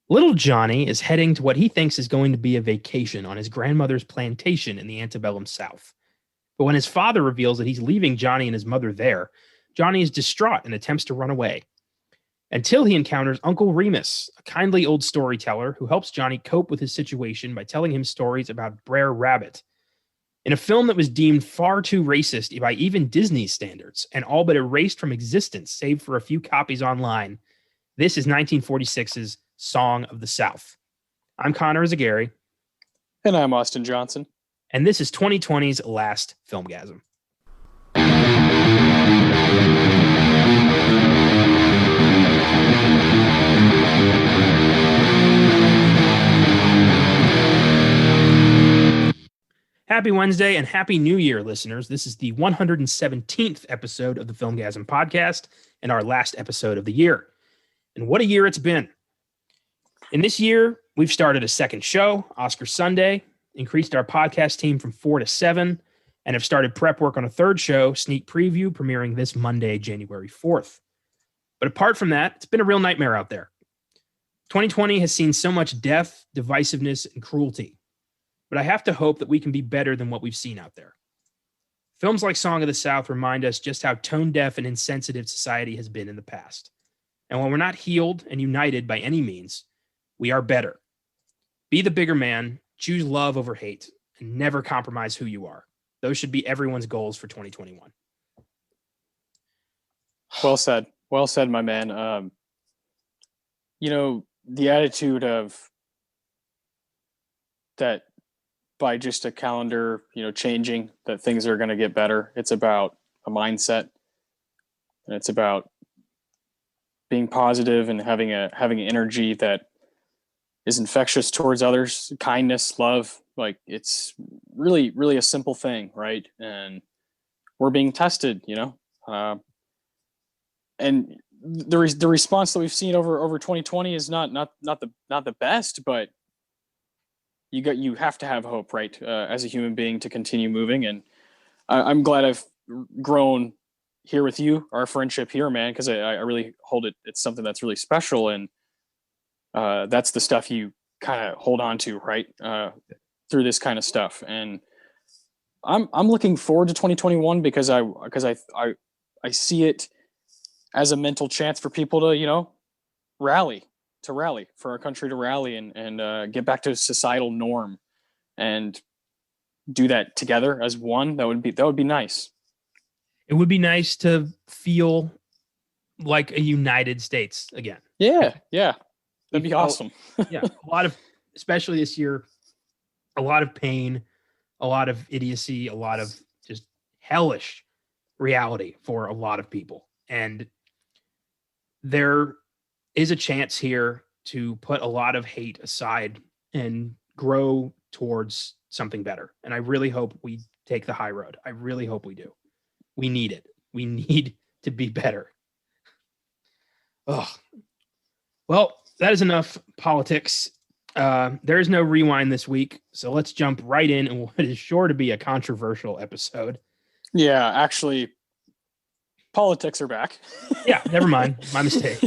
Little Johnny is heading to what he thinks is going to be a vacation on his grandmother's plantation in the antebellum South. But when his father reveals that he's leaving Johnny and his mother there, Johnny is distraught and attempts to run away. Until he encounters Uncle Remus, a kindly old storyteller who helps Johnny cope with his situation by telling him stories about Br'er Rabbit. In a film that was deemed far too racist by even Disney's standards and all but erased from existence, save for a few copies online, this is 1946's Song of the South. I'm Connor Eyzaguirre. And I'm Austin Johnson. And this is 2020's last Filmgazm. Happy Wednesday and Happy New Year, listeners. This is the 117th episode of the Filmgazm podcast and our last episode of the year. And what a year it's been. In this year, we've started a second show, Oscar Sunday, increased our podcast team from 4 to 7, and have started prep work on a third show, Sneak Preview, premiering this Monday, January 4th. But apart from that, it's been a real nightmare out there. 2020 has seen so much death, divisiveness, and cruelty. But I have to hope that we can be better than what we've seen out there. Films like Song of the South remind us just how tone-deaf and insensitive society has been in the past. And when we're not healed and united by any means, we are better. Be the bigger man, choose love over hate, and never compromise who you are. Those should be everyone's goals for 2021. Well said. Well said, my man. The attitude of that by just a calendar, changing, that things are going to get better. It's about a mindset, and it's about being positive and having energy that is infectious towards others, kindness, love. Like, it's really, really a simple thing, right? And we're being tested, and the response that we've seen over 2020 is not the best, but you have to have hope, right? As a human being, to continue moving. And I'm glad I've grown here with you, our friendship here, man, because I really hold it. It's something that's really special. And that's the stuff you kind of hold on to, right? Through this kind of stuff. And I'm looking forward to 2021 because I see it as a mental chance for people to, rally for our country to rally and get back to a societal norm and do that together as one. That would be nice. It would be nice to feel like a United States again. Yeah. That'd be awesome. Yeah. A lot of, especially this year, a lot of pain, a lot of idiocy, a lot of just hellish reality for a lot of people. And there is a chance here to put a lot of hate aside and grow towards something better. And I really hope we take the high road. I really hope we do. We need it. We need to be better. Oh, well, that is enough politics. There is no rewind this week, so let's jump right in and what is sure to be a controversial episode. Yeah, actually, politics are back. Yeah, never mind. My mistake.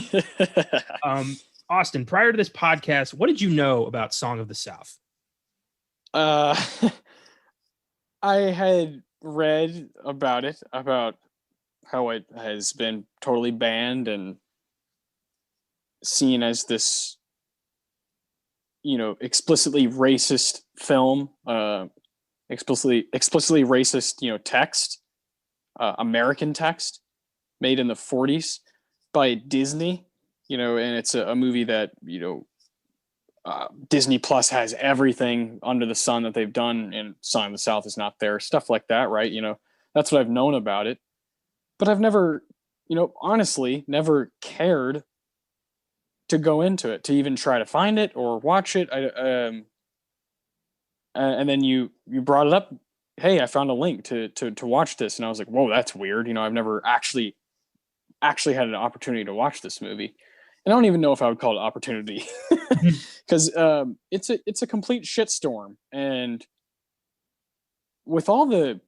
Austin, prior to this podcast, what did you know about Song of the South? I had read about it, about how it has been totally banned and seen as this, explicitly racist film, explicitly racist, text, American text made in the 40s by Disney, and it's a movie that, Disney Plus has everything under the sun that they've done, and Song of the South is not there, stuff like that, right? That's what I've known about it, but I've never, honestly, never cared to go into it, to even try to find it or watch it. And then you brought it up. Hey, I found a link to watch this, and I was like, whoa, that's weird. I've never actually had an opportunity to watch this movie. And I don't even know if I would call it opportunity, because it's a complete shitstorm. And with all the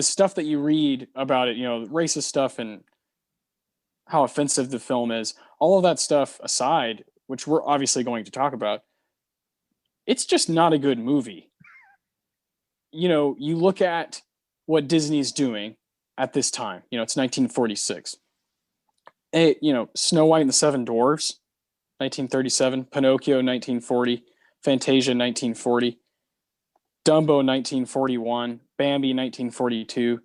stuff that you read about it, racist stuff and how offensive the film is, all of that stuff aside, which we're obviously going to talk about, it's just not a good movie. You look at what Disney's doing at this time. It's 1946. Snow White and the Seven Dwarfs, 1937. Pinocchio, 1940. Fantasia, 1940. Dumbo, 1941. Bambi, 1942.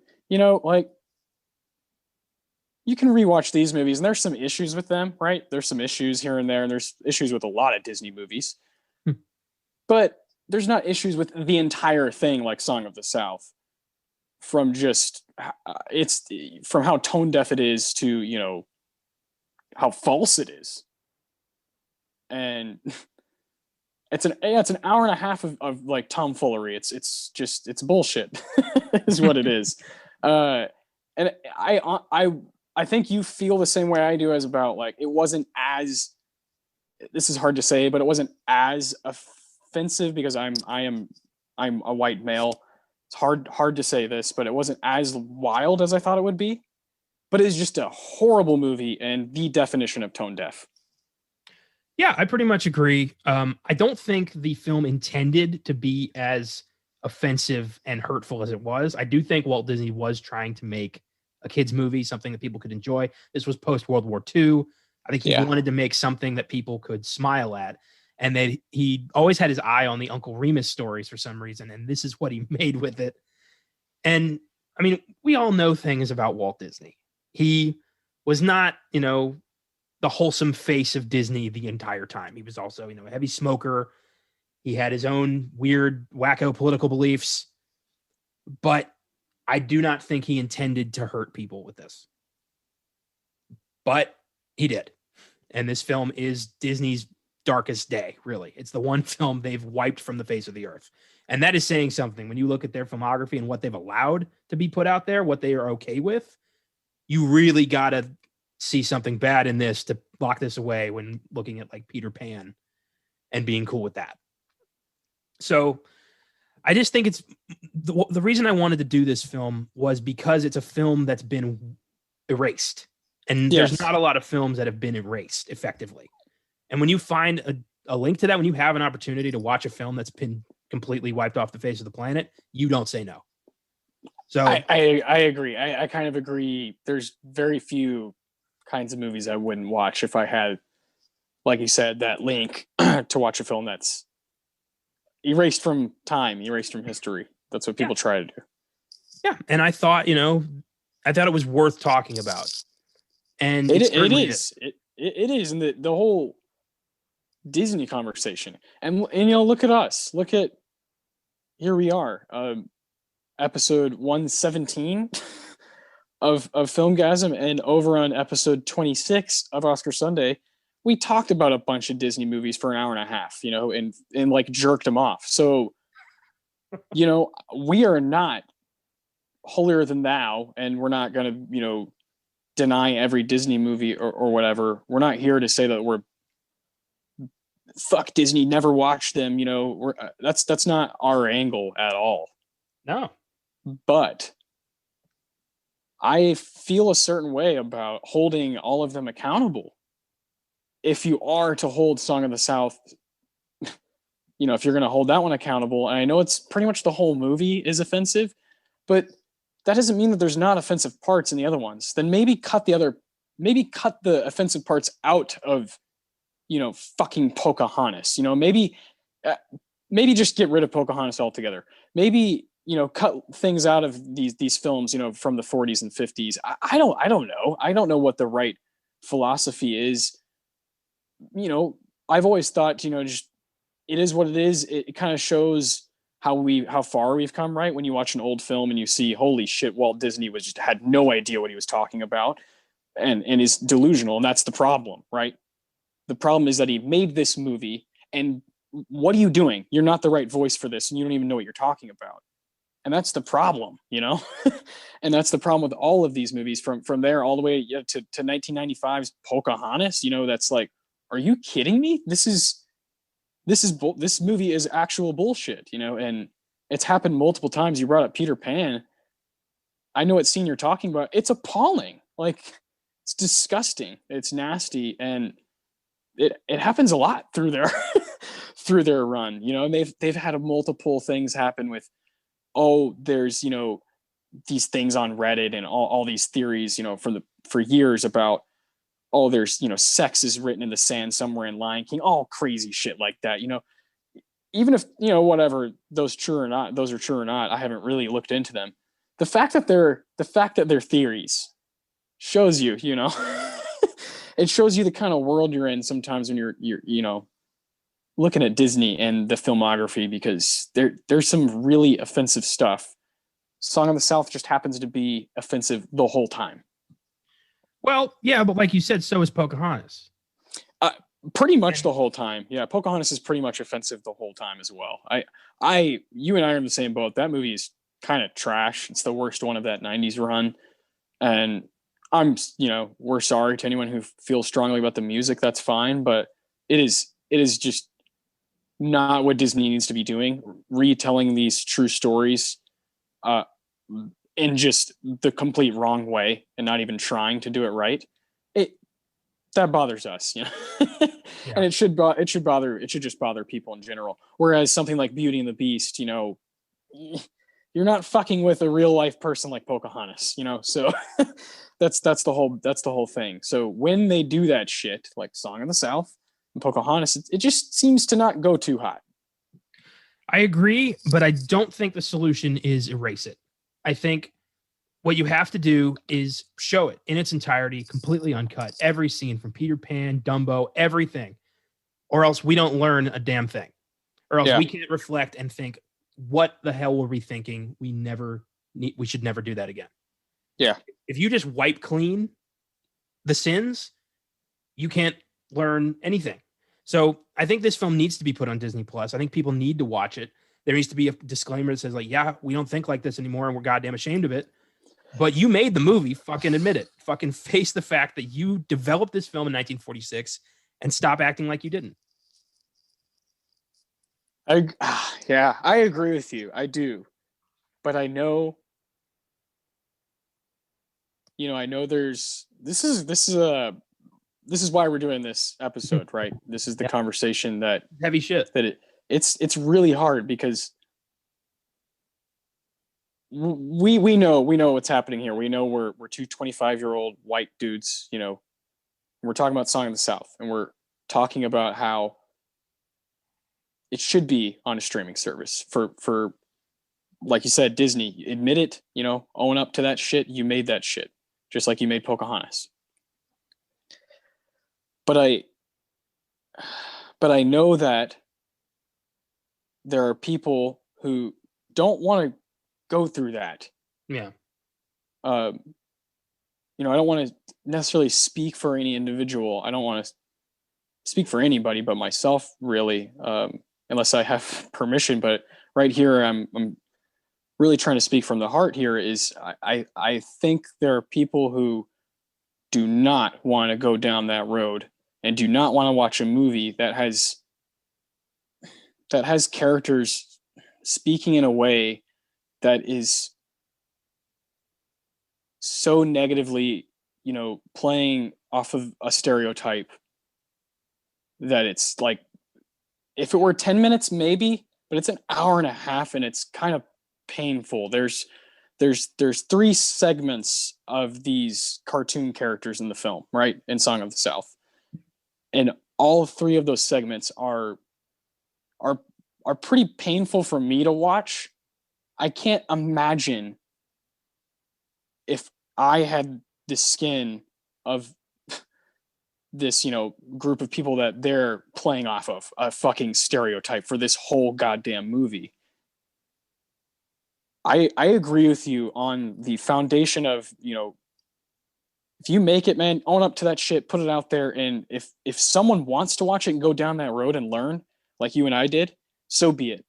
You can rewatch these movies, and there's some issues with them, right? There's some issues here and there, and there's issues with a lot of Disney movies. But there's not issues with the entire thing like Song of the South, from just it's from how tone deaf it is to how false it is. And it's an hour and a half of like tomfoolery. It's bullshit is what it is. And I think you feel the same way I do, as about like, it wasn't as, this is hard to say, but it wasn't as offensive because I'm a white male. It's hard to say this, but it wasn't as wild as I thought it would be. But it's just a horrible movie and the definition of tone deaf. Yeah, I pretty much agree. I don't think the film intended to be as offensive and hurtful as it was. I do think Walt Disney was trying to make a kid's movie, something that people could enjoy. This was post World War II. I think he wanted to make something that people could smile at. And that he always had his eye on the Uncle Remus stories for some reason. And this is what he made with it. And I mean, we all know things about Walt Disney. He was not, the wholesome face of Disney the entire time. He was also, a heavy smoker. He had his own weird, wacko political beliefs. But I do not think he intended to hurt people with this. But he did. And this film is Disney's darkest day, really. It's the one film they've wiped from the face of the earth. And that is saying something. When you look at their filmography and what they've allowed to be put out there, what they are okay with, you really got to see something bad in this to lock this away when looking at like Peter Pan and being cool with that. So I just think it's the reason I wanted to do this film was because it's a film that's been erased. And there's not a lot of films that have been erased effectively. And when you find a link to that, when you have an opportunity to watch a film that's been completely wiped off the face of the planet, you don't say no. So I agree. I kind of agree. There's very few kinds of movies I wouldn't watch if I had, like you said, that link to watch a film that's erased from time, erased from history. That's what people try to do. Yeah. And I thought, it was worth talking about. And it is. It is. And the whole Disney conversation. And look at us. Look at, here we are. Episode 117 of Filmgazm, and over on episode 26 of Oscar Sunday, we talked about a bunch of Disney movies for an hour and a half, and like jerked them off. So, we are not holier than thou, and we're not going to, deny every Disney movie or whatever. We're not here to say that we're fuck Disney, never watch them. That's not our angle at all. No. But I feel a certain way about holding all of them accountable. If you are to hold Song of the South, if you're going to hold that one accountable, and I know it's pretty much the whole movie is offensive, but that doesn't mean that there's not offensive parts in the other ones. Then maybe cut the offensive parts out of, fucking Pocahontas. Maybe just get rid of Pocahontas altogether. Maybe, cut things out of these films, from the 40s and 50s. I don't know. I don't know what the right philosophy is. I've always thought, just it is what it is. It kind of shows how far we've come, right? When you watch an old film and you see, holy shit, Walt Disney had no idea what he was talking about and is delusional. And that's the problem, right? The problem is that he made this movie, and what are you doing? You're not the right voice for this, and you don't even know what you're talking about. And that's the problem, and that's the problem with all of these movies from there all the way to 1995's Pocahontas. That's like, are you kidding me? This movie is actual bullshit, and it's happened multiple times. You brought up Peter Pan. I know what scene you're talking about. It's appalling. Like, it's disgusting. It's nasty. And it happens a lot through their through their run, and they've had multiple things happen with, there's, these things on Reddit and all these theories, for years about, there's, sex is written in the sand somewhere in Lion King, all crazy shit like that, even if, whatever those are true or not, I haven't really looked into them. The fact that they're theories shows you, it shows you the kind of world you're in sometimes when you're looking at Disney and the filmography, because there's some really offensive stuff. Song of the South just happens to be offensive the whole time. Well, yeah, but like you said, so is Pocahontas. Pretty much the whole time. Yeah, Pocahontas is pretty much offensive the whole time as well. You and I are in the same boat. That movie is kind of trash. It's the worst one of that 90s run. And we're sorry to anyone who feels strongly about the music. That's fine, but it is just not what Disney needs to be doing. Retelling these true stories in just the complete wrong way and not even trying to do it right. That bothers us, Yeah. And it should just bother people in general. Whereas something like Beauty and the Beast, you're not fucking with a real life person like Pocahontas, so that's the whole thing. So when they do that shit like Song of the South and Pocahontas, it just seems to not go too hot. I agree, but I don't think the solution is erase it. I think what you have to do is show it in its entirety, completely uncut, every scene from Peter Pan, Dumbo, everything, or else we don't learn a damn thing, or else we can't reflect and think, what the hell were we thinking? We should never do that again. Yeah. If you just wipe clean the sins, you can't learn anything. So I think this film needs to be put on Disney Plus. I think people need to watch it. There needs to be a disclaimer that says, like, yeah, we don't think like this anymore and we're goddamn ashamed of it. But you made the movie, fucking admit it. Fucking face the fact that you developed this film in 1946 and stop acting like you didn't. I agree with you. I do. But I know this is why we're doing this episode, right? This is the conversation that heavy shit. That it's really hard because we know what's happening here. We know we're two 25-year-old white dudes, we're talking about Song of the South, and we're talking about how it should be on a streaming service for like you said, Disney. Admit it, own up to that shit. You made that shit, just like you made Pocahontas. But I know that there are people who don't want to go through that. Yeah. I don't want to necessarily speak for any individual. I don't want to speak for anybody but myself, really, unless I have permission. But right here, I'm really trying to speak from the heart here. Is I think there are people who do not want to go down that road and do not want to watch a movie that has characters speaking in a way that is so negatively, playing off of a stereotype that it's like, if it were 10 minutes, maybe, but it's an hour and a half and it's kind of painful. There's 3 segments of these cartoon characters in the film, right? In Song of the South. And all 3 of those segments are pretty painful for me to watch. I can't imagine if I had the skin of this, group of people that they're playing off of, a fucking stereotype for this whole goddamn movie. I agree with you on the foundation of, if you make it, man, own up to that shit, put it out there. And if someone wants to watch it and go down that road and learn like you and I did, so be it.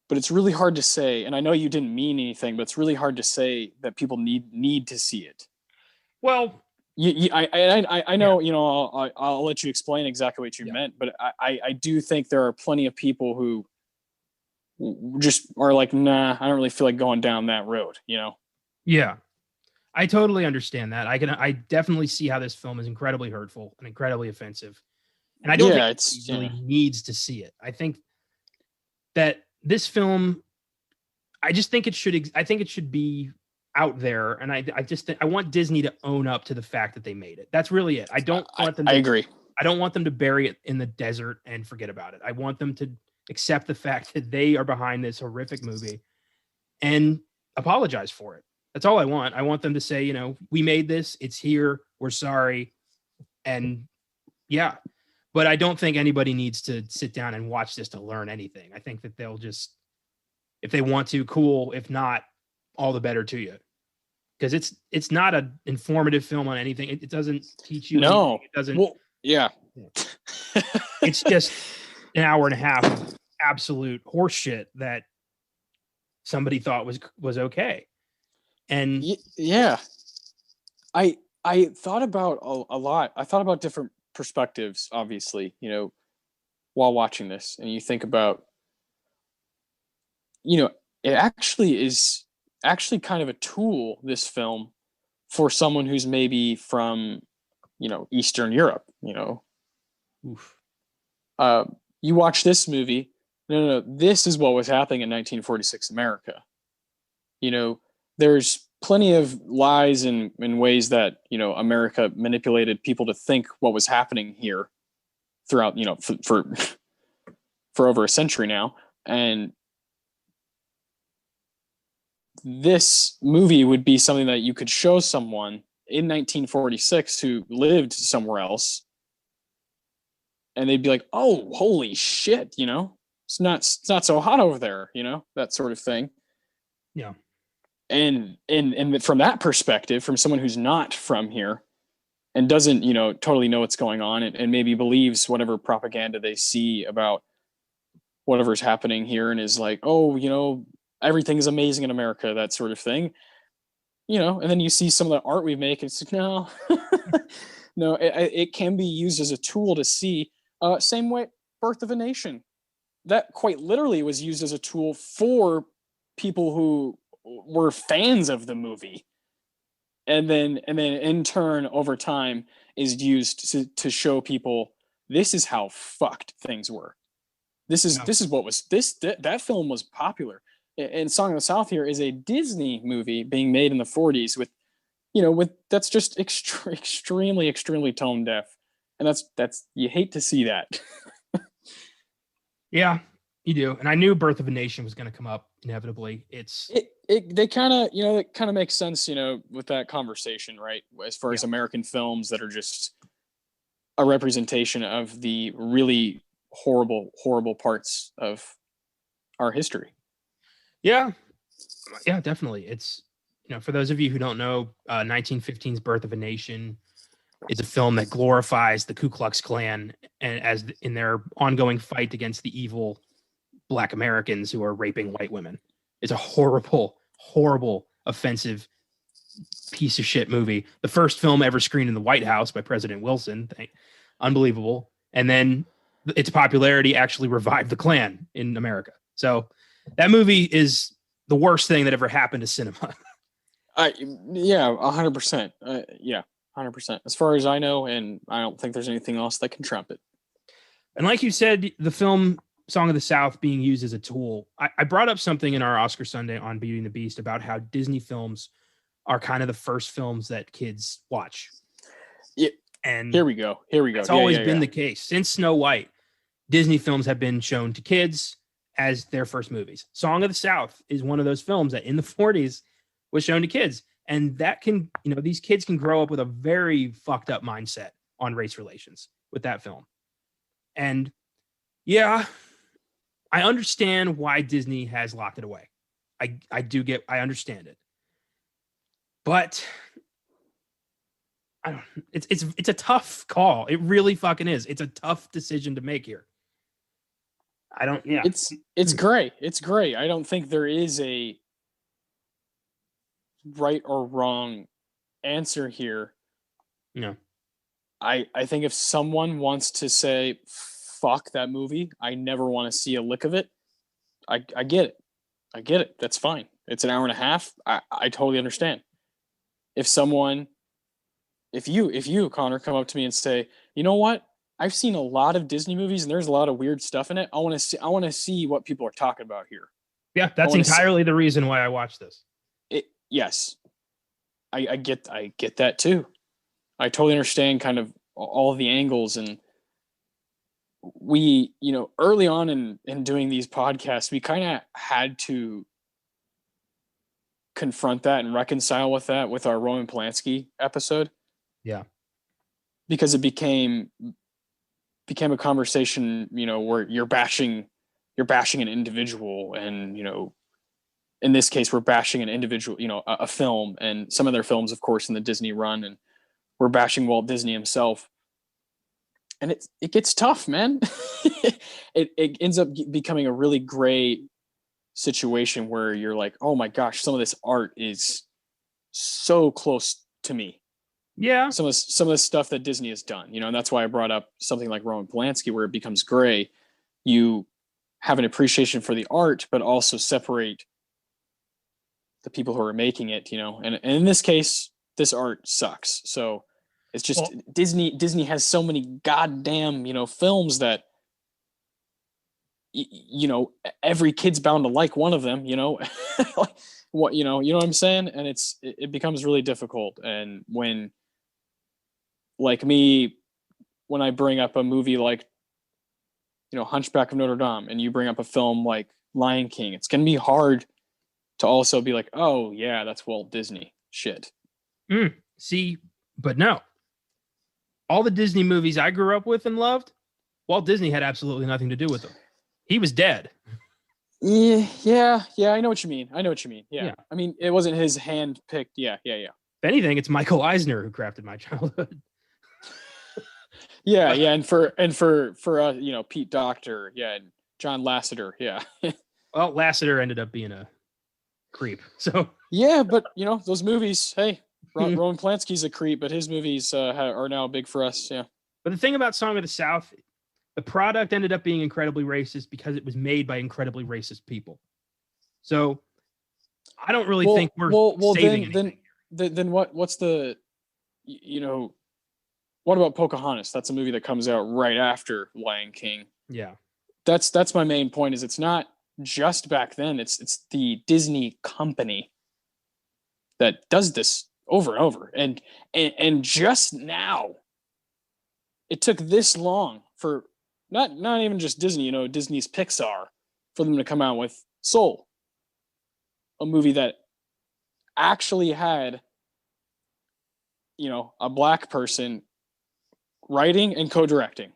But it's really hard to say, and I know you didn't mean anything, but it's really hard to say that people need to see it. Well, I know, I'll let you explain exactly what you meant, but I do think there are plenty of people who just are like, nah, I don't really feel like going down that road, Yeah, I totally understand that. I definitely see how this film is incredibly hurtful and incredibly offensive. And I don't Yeah, think it's anybody really needs to see it. I think that this film, I just think it should. I think it should be out there, and I just think I want Disney to own up to the fact that they made it. That's really it. I don't want them. I agree. I don't want them to bury it in the desert and forget about it. I want them to accept the fact that they are behind this horrific movie and apologize for it. That's all I want. I want them to say, we made this. It's here. We're sorry. And yeah, but I don't think anybody needs to sit down and watch this to learn anything. I think that they'll just, if they want to, cool. If not, all the better to you. Because it's not an informative film on anything. It doesn't teach you. No, anything. It doesn't. Well, yeah. It's just an hour and a half of absolute horseshit that somebody thought was okay. And yeah, I thought about a lot. I thought about different perspectives, obviously, while watching this, and you think about, it actually is kind of a tool, this film, for someone who's maybe from, Eastern Europe, Oof. You watch this movie, no, this is what was happening in 1946 America. There's plenty of lies and ways that, America manipulated people to think what was happening here throughout, for over a century now. And this movie would be something that you could show someone in 1946 who lived somewhere else, and they'd be like, "Oh, holy shit!" It's not so hot over there, that sort of thing. Yeah. And from that perspective, from someone who's not from here and doesn't, totally know what's going on, and maybe believes whatever propaganda they see about whatever's happening here, and is like, "Oh, everything is amazing in America," that sort of thing. And then you see some of the art we make, and it's like, no, no, it can be used as a tool to see. Same way, Birth of a Nation, that quite literally was used as a tool for people who were fans of the movie, and then in turn, over time, is used to show people this is how fucked things were. This is what was that film was popular. And Song of the South here is a Disney movie being made in the 40s with that's just extremely tone deaf, and that's you hate to see that. Yeah, you do. And I knew Birth of a Nation was going to come up inevitably. They kind of it kind of makes sense, with that conversation, right? As far as American films that are just a representation of the really horrible parts of our history. Yeah, definitely. It's, for those of you who don't know, 1915's Birth of a Nation is a film that glorifies the Ku Klux Klan and as in their ongoing fight against the evil Black Americans who are raping white women. It's a horrible, offensive piece of shit movie. The first film ever screened in the White House by President Wilson. Unbelievable. And then its popularity actually revived the Klan in America. So that movie is the worst thing that ever happened to cinema. 100%. 100%. As far as I know, and I don't think there's anything else that can trump it. And like you said, the film Song of the South being used as a tool. I brought up something in our Oscar Sunday on Beauty and the Beast about how Disney films are kind of the first films that kids watch. Yeah. And here we go. It's always been the case. Since Snow White, Disney films have been shown to kids as their first movies. Song of the South is one of those films that in the 40s was shown to kids. And that can, these kids can grow up with a very fucked up mindset on race relations with that film. And yeah, I understand why Disney has locked it away. I understand it. But it's a tough call. It really fucking is. It's a tough decision to make here. It's gray. It's gray. I don't think there is a right or wrong answer here. No. I think if someone wants to say, fuck that movie, I never want to see a lick of it, I get it. That's fine. It's an hour and a half. I totally understand. If you, Connor, come up to me and say, you know what? I've seen a lot of Disney movies, and there's a lot of weird stuff in it. I want to see what people are talking about here. Yeah, that's entirely the reason why I watched this. Yes, I get that too. I totally understand kind of all the angles, and we, early on in doing these podcasts, we kind of had to confront that and reconcile with that with our Roman Polanski episode. Yeah. Because it became a conversation, where you're bashing an individual, and, in this case, we're bashing an individual, a film, and some of their films, of course, in the Disney run, and we're bashing Walt Disney himself. And it gets tough, man. it ends up becoming a really gray situation where you're like, oh my gosh, some of this art is so close to me. Yeah. Some of the stuff that Disney has done, and that's why I brought up something like Roman Polanski, where it becomes gray. You have an appreciation for the art, but also separate the people who are making it, and in this case, this art sucks. So it's just, Disney has so many goddamn, films that, every kid's bound to like one of them, like, what, you know what I'm saying? And it becomes really difficult. And when, like me, when I bring up a movie like, Hunchback of Notre Dame, and you bring up a film like Lion King, it's going to be hard to also be like, oh yeah, that's Walt Disney shit. See, but no. All the Disney movies I grew up with and loved, Walt Disney had absolutely nothing to do with them. He was dead. Yeah. I know what you mean. Yeah. I mean, it wasn't his hand-picked. Yeah. If anything, it's Michael Eisner who crafted my childhood. Yeah. And for Pete Docter, yeah, and John Lasseter, yeah. Well, Lasseter ended up being a creep. So yeah, but those movies, hey, Roman Polanski's a creep, but his movies are now big for us. Yeah. But the thing about Song of the South, the product ended up being incredibly racist because it was made by incredibly racist people. So I don't really think we're saving anything. Then what's the, what about Pocahontas? That's a movie that comes out right after Lion King. Yeah. That's my main point, is it's not just back then. It's the Disney company that does this over and over. And just now, it took this long for not even just Disney, Disney's Pixar, for them to come out with Soul, a movie that actually had, a black person writing and co-directing,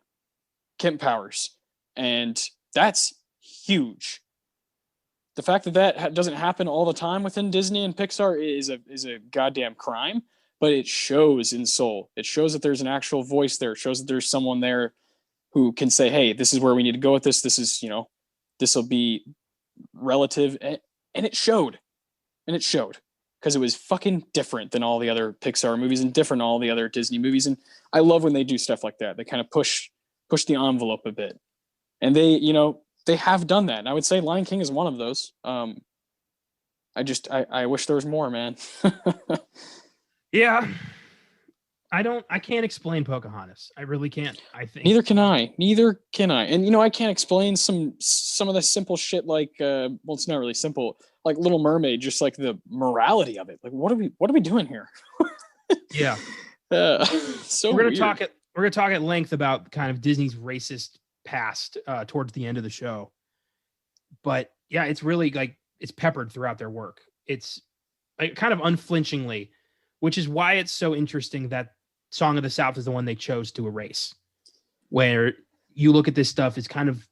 Kemp Powers. And that's huge. The fact that doesn't happen all the time within Disney and Pixar is a goddamn crime, but it shows in Soul. It shows that there's an actual voice there. It shows that there's someone there who can say, hey, this is where we need to go with this. This is, this will be relative. And it showed. Because it was fucking different than all the other Pixar movies and different than all the other Disney movies. And I love when they do stuff like that. They kind of push the envelope a bit. And they have done that. And I would say Lion King is one of those. I wish there was more, man. Yeah. I can't explain Pocahontas. I really can't. I think neither can I. And I can't explain some of the simple shit like it's not really simple, like Little Mermaid, just like the morality of it. Like what are we doing here? Yeah. So we're gonna talk at length about kind of Disney's racist past towards the end of the show. But yeah, it's really like it's peppered throughout their work. It's like kind of unflinchingly, which is why it's so interesting that Song of the South is the one they chose to erase. Where you look at this stuff, it's kind of,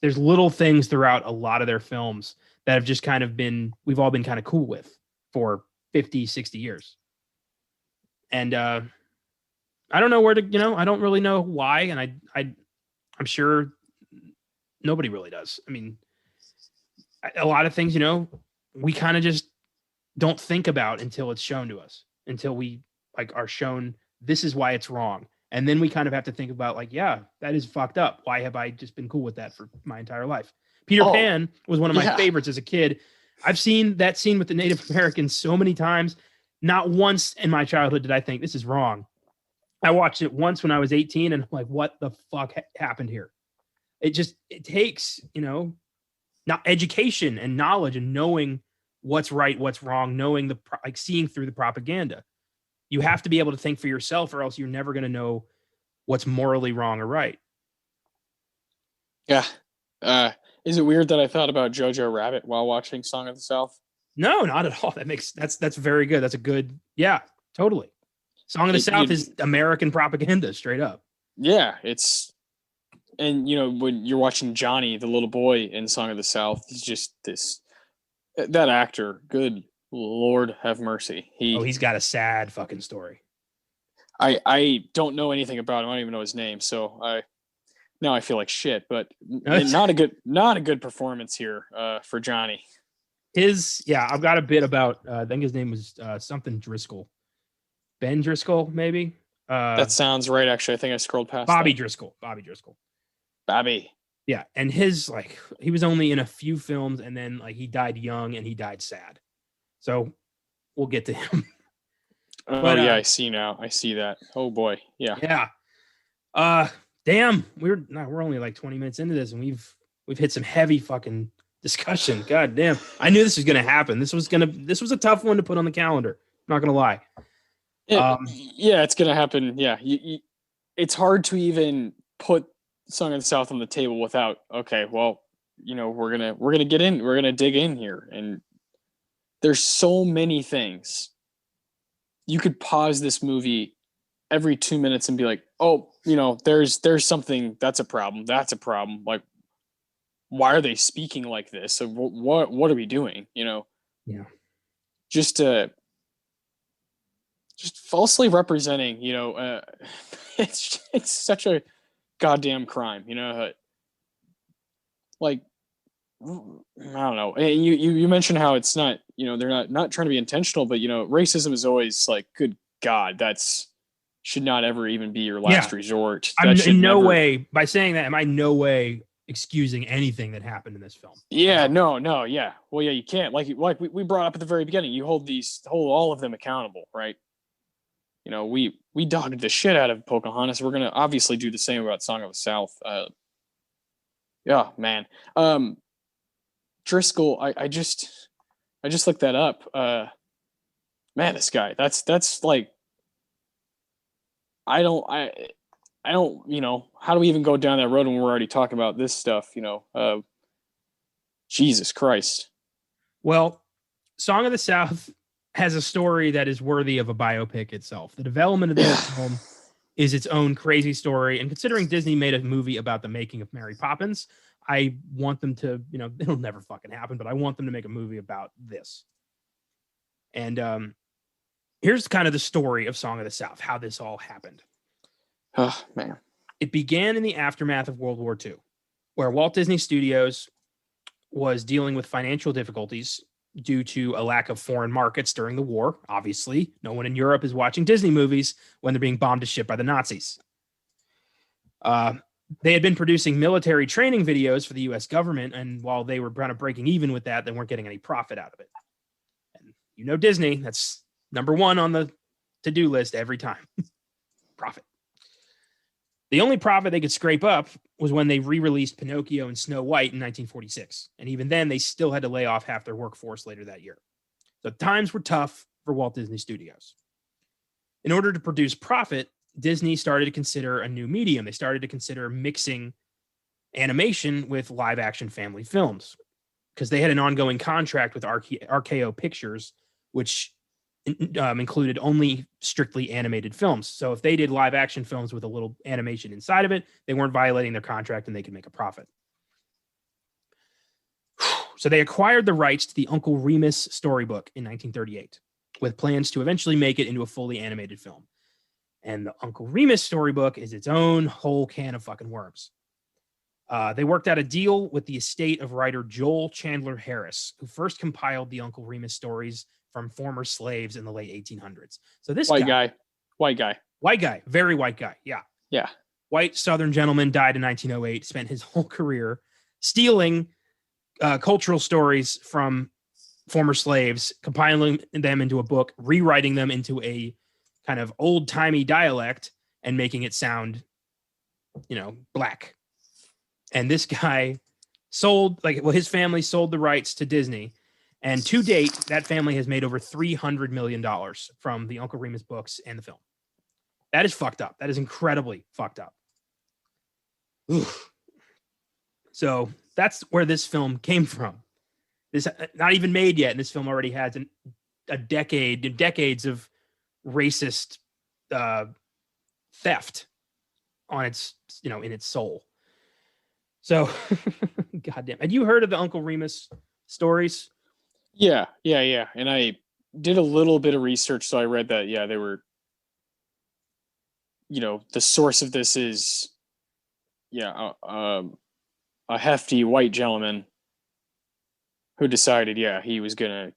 there's little things throughout a lot of their films that have just kind of been, we've all been kind of cool with for 50, 60 years. And I don't know where to, I don't really know why. And I'm sure nobody really does. I mean, a lot of things, we kind of just don't think about until it's shown to us, until we like are shown this is why it's wrong. And then we kind of have to think about like, yeah, that is fucked up. Why have I just been cool with that for my entire life? Peter Pan was one of my favorites as a kid. I've seen that scene with the Native Americans so many times. Not once in my childhood did I think this is wrong. I watched it once when I was 18 and I'm like, what the fuck happened here? It takes, not education and knowledge and knowing what's right, what's wrong, knowing like seeing through the propaganda. You have to be able to think for yourself or else you're never going to know what's morally wrong or right. Yeah. Is it weird that I thought about Jojo Rabbit while watching Song of the South? No, not at all. That's very good. That's a good, yeah, totally. Song of the South is American propaganda, straight up. Yeah, and when you're watching Johnny, the little boy in Song of the South, he's just that actor. Good Lord have mercy. He's got a sad fucking story. I don't know anything about him. I don't even know his name. So now I feel like shit. But not a good performance here for Johnny. I've got a bit about. I think his name was something Driscoll, Ben Driscoll, maybe. That sounds right. Actually, I think I scrolled past Bobby that. Driscoll. Bobby. Yeah, and he was only in a few films, and then he died young and he died sad. So we'll get to him. Yeah, I see now. I see that. Oh boy, yeah. Yeah. Damn, we're only like 20 minutes into this, and we've hit some heavy fucking discussion. God damn, I knew this was gonna happen. This was a tough one to put on the calendar. I'm not gonna lie. Yeah, it's gonna happen. Yeah, it's hard to even put Song of the South on the table without. Okay, well, we're gonna get in. We're gonna dig in here, and there's so many things. You could pause this movie every 2 minutes and be like, oh, there's something that's a problem. That's a problem. Like, why are they speaking like this? So what are we doing? Yeah. Just falsely representing, it's such a goddamn crime, like, I don't know. And you mentioned how it's not, they're not trying to be intentional, but racism is always like, good God, should not ever even be your last resort. I'm in no way, by saying that, am I no way excusing anything that happened in this film? Yeah, no, yeah. Well, yeah, you can't. Like we brought up at the very beginning, you hold all of them accountable, right? We dogged the shit out of Pocahontas. We're gonna obviously do the same about Song of the South. Yeah, man. Driscoll, I just looked that up. Man, this guy, that's like, I don't, how do we even go down that road when we're already talking about this stuff? Jesus Christ. Well, Song of the South has a story that is worthy of a biopic itself. The development of this film is its own crazy story. And considering Disney made a movie about the making of Mary Poppins, I want them to, it'll never fucking happen, but I want them to make a movie about this. And here's kind of the story of Song of the South, how this all happened. Oh, man. It began in the aftermath of World War II, where Walt Disney Studios was dealing with financial difficulties due to a lack of foreign markets during the war. Obviously, no one in Europe is watching Disney movies when they're being bombed to shit by the Nazis. They had been producing military training videos for the U.S. government, and while they were kind of breaking even with that, they weren't getting any profit out of it. And Disney, that's number one on the to-do list every time. Profit. The only profit they could scrape up was when they re-released Pinocchio and Snow White in 1946. And even then, they still had to lay off half their workforce later that year. So times were tough for Walt Disney Studios. In order to produce profit, Disney started to consider a new medium. They started to consider mixing animation with live-action family films because they had an ongoing contract with RKO Pictures, which included only strictly animated films. So if they did live action films with a little animation inside of it, they weren't violating their contract and they could make a profit. So they acquired the rights to the Uncle Remus storybook in 1938 with plans to eventually make it into a fully animated film. And the Uncle Remus storybook is its own whole can of fucking worms. They worked out a deal with the estate of writer Joel Chandler Harris, who first compiled the Uncle Remus stories from former slaves in the late 1800s. So this white guy, very white guy. Yeah. White Southern gentleman, died in 1908, spent his whole career stealing cultural stories from former slaves, compiling them into a book, rewriting them into a kind of old-timey dialect, and making it sound, black. And this guy his family sold the rights to Disney. And to date, that family has made over $300 million from the Uncle Remus books and the film. That is fucked up. That is incredibly fucked up. Oof. So that's where this film came from. This not even made yet, and this film already has decades of racist theft on its, in its soul. So, goddamn. Had you heard of the Uncle Remus stories? Yeah. And I did a little bit of research, so I read that, they were, the source of this is, a hefty white gentleman who decided, he was gonna,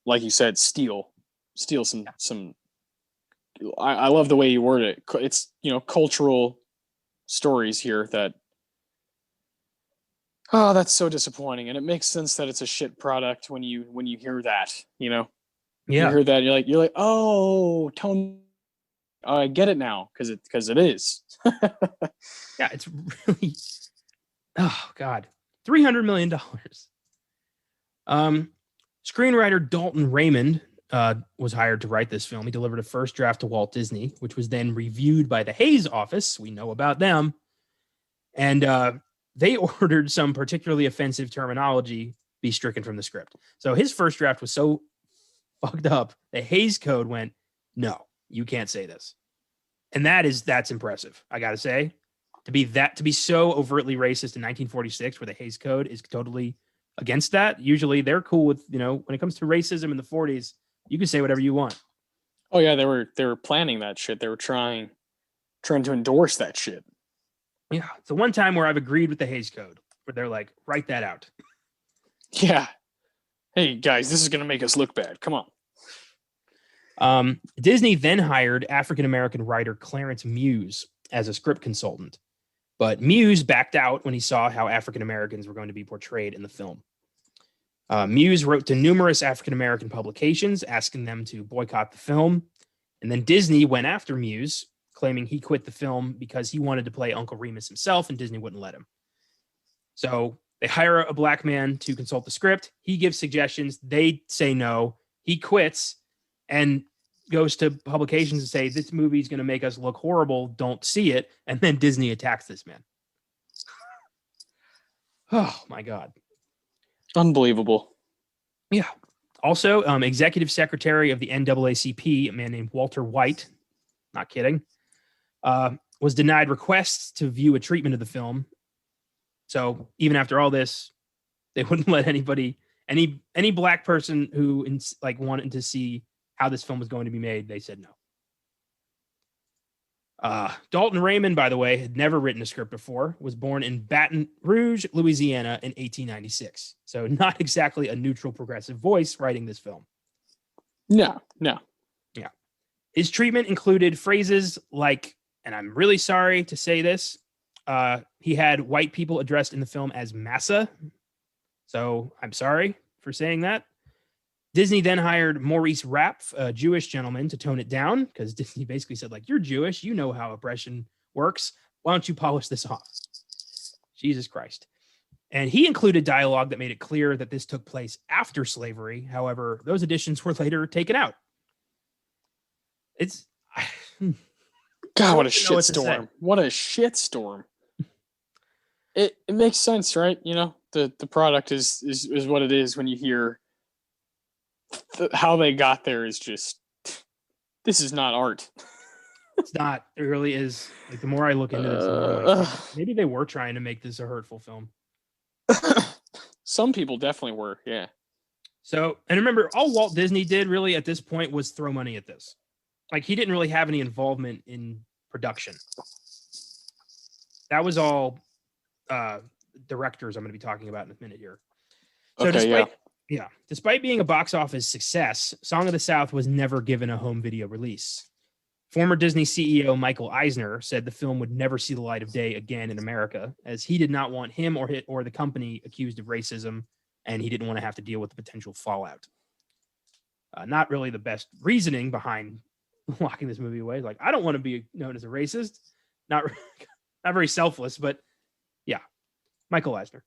like you said, steal some. I love the way you word it. It's cultural stories here that. Oh, that's so disappointing, and it makes sense that it's a shit product when you hear that. You hear that, you're like, oh, Tony, I get it now because it is. Yeah, it's really. Oh God, $300 million. Screenwriter Dalton Raymond was hired to write this film. He delivered a first draft to Walt Disney, which was then reviewed by the Hayes office. We know about them. And they ordered some particularly offensive terminology be stricken from the script. So his first draft was so fucked up, the Hayes Code went, no, you can't say this. And that's impressive, I gotta say. To be so overtly racist in 1946, where the Hayes Code is totally against that. Usually they're cool with, when it comes to racism in the 40s, you can say whatever you want. Oh yeah, they were planning that shit. They were trying to endorse that shit. Yeah, it's the one time where I've agreed with the Hayes Code, where they're like, write that out. Yeah. Hey guys, this is gonna make us look bad. Come on. Disney then hired African-American writer Clarence Muse as a script consultant. But Muse backed out when he saw how African-Americans were going to be portrayed in the film. Muse wrote to numerous African-American publications asking them to boycott the film. And then Disney went after Muse, claiming he quit the film because he wanted to play Uncle Remus himself and Disney wouldn't let him. So they hire a black man to consult the script. He gives suggestions. They say no. He quits and goes to publications and say, this movie is going to make us look horrible. Don't see it. And then Disney attacks this man. Oh my God. Unbelievable. Yeah. Also, executive secretary of the NAACP, a man named Walter White, not kidding, was denied requests to view a treatment of the film. So even after all this, they wouldn't let any black person who wanted to see how this film was going to be made, they said no. Dalton Raymond, by the way, had never written a script before, was born in Baton Rouge, Louisiana in 1896. So not exactly a neutral progressive voice writing this film. No. Yeah. His treatment included phrases like, and I'm really sorry to say this, he had white people addressed in the film as massa. So I'm sorry for saying that. Disney then hired Maurice Rapf, a Jewish gentleman, to tone it down because Disney basically said, you're Jewish. You know how oppression works. Why don't you polish this off? Jesus Christ. And he included dialogue that made it clear that this took place after slavery. However, those additions were later taken out. It's... God, what a shitstorm. What a shitstorm. It makes sense, right? The product is what it is when you hear how they got there is just, this is not art. It's not. It really is. The more I look into this, the more I'm like, maybe they were trying to make this a hurtful film. Some people definitely were, yeah. So, and remember, all Walt Disney did really at this point was throw money at this. He didn't really have any involvement in production. That was all directors I'm going to be talking about in a minute here. So okay, despite being a box office success, Song of the South was never given a home video release. Former Disney CEO Michael Eisner said the film would never see the light of day again in America, as he did not want him or the company accused of racism, and he didn't want to have to deal with the potential fallout. Not really the best reasoning behind locking this movie away. Like, I don't want to be known as a racist. Not, not very selfless, but yeah, Michael Eisner.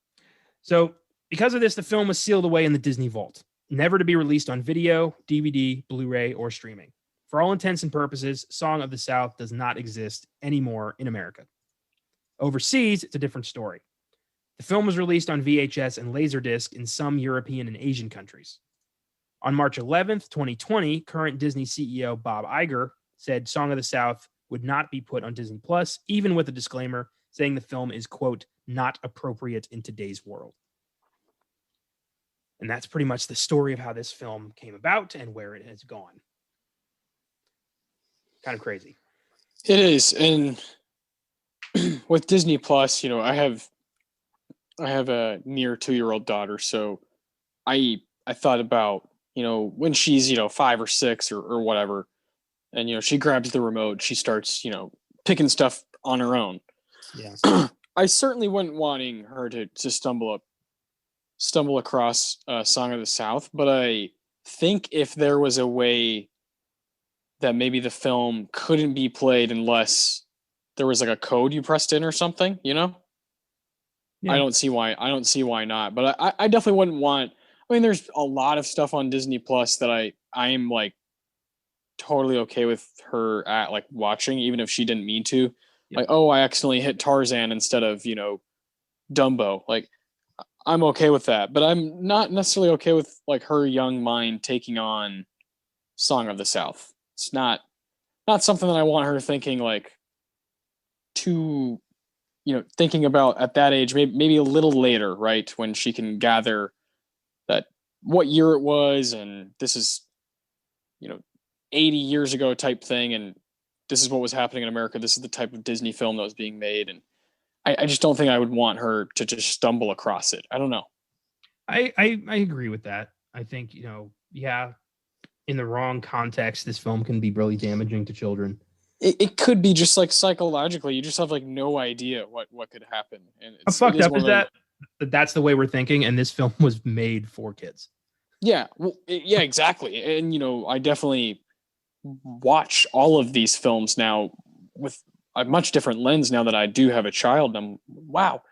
So because of this, the film was sealed away in the Disney vault, never to be released on video, DVD, Blu-ray, or streaming. For all intents and purposes, Song of the South does not exist anymore in America. Overseas, it's a different story. The film was released on VHS and Laserdisc in some European and Asian countries. On March 11th, 2020, current Disney CEO Bob Iger said Song of the South would not be put on Disney Plus, even with a disclaimer saying the film is, quote, not appropriate in today's world. And that's pretty much the story of how this film came about and where it has gone. Kind of crazy. It is. And with Disney Plus, I have a near 2-year-old daughter, so I thought about, when she's, 5 or 6 or whatever, and she grabs the remote, she starts, picking stuff on her own. Yeah. I certainly wouldn't wanting her to stumble across Song of the South, but I think if there was a way that maybe the film couldn't be played unless there was like a code you pressed in or something, Yeah. I don't see why not. But I definitely wouldn't want. I mean, there's a lot of stuff on Disney Plus that I am like totally okay with her at like watching, even if she didn't mean to. Yeah. Like, oh, I accidentally hit Tarzan instead of Dumbo. Like, I'm okay with that, but I'm not necessarily okay with like her young mind taking on Song of the South. It's not something that I want her thinking like too, thinking about at that age, maybe a little later, right? When she can gather that what year it was, and this is, 80 years ago type thing. And this is what was happening in America. This is the type of Disney film that was being made. And I just don't think I would want her to just stumble across it. I don't know. I agree with that. I think, yeah, in the wrong context, this film can be really damaging to children. It could be just like psychologically, you just have like no idea what could happen. And How fucked up is that? That's the way we're thinking, and this film was made for kids. Yeah, well, yeah, exactly. And I definitely watch all of these films now with a much different lens now that I do have a child. And I'm wow,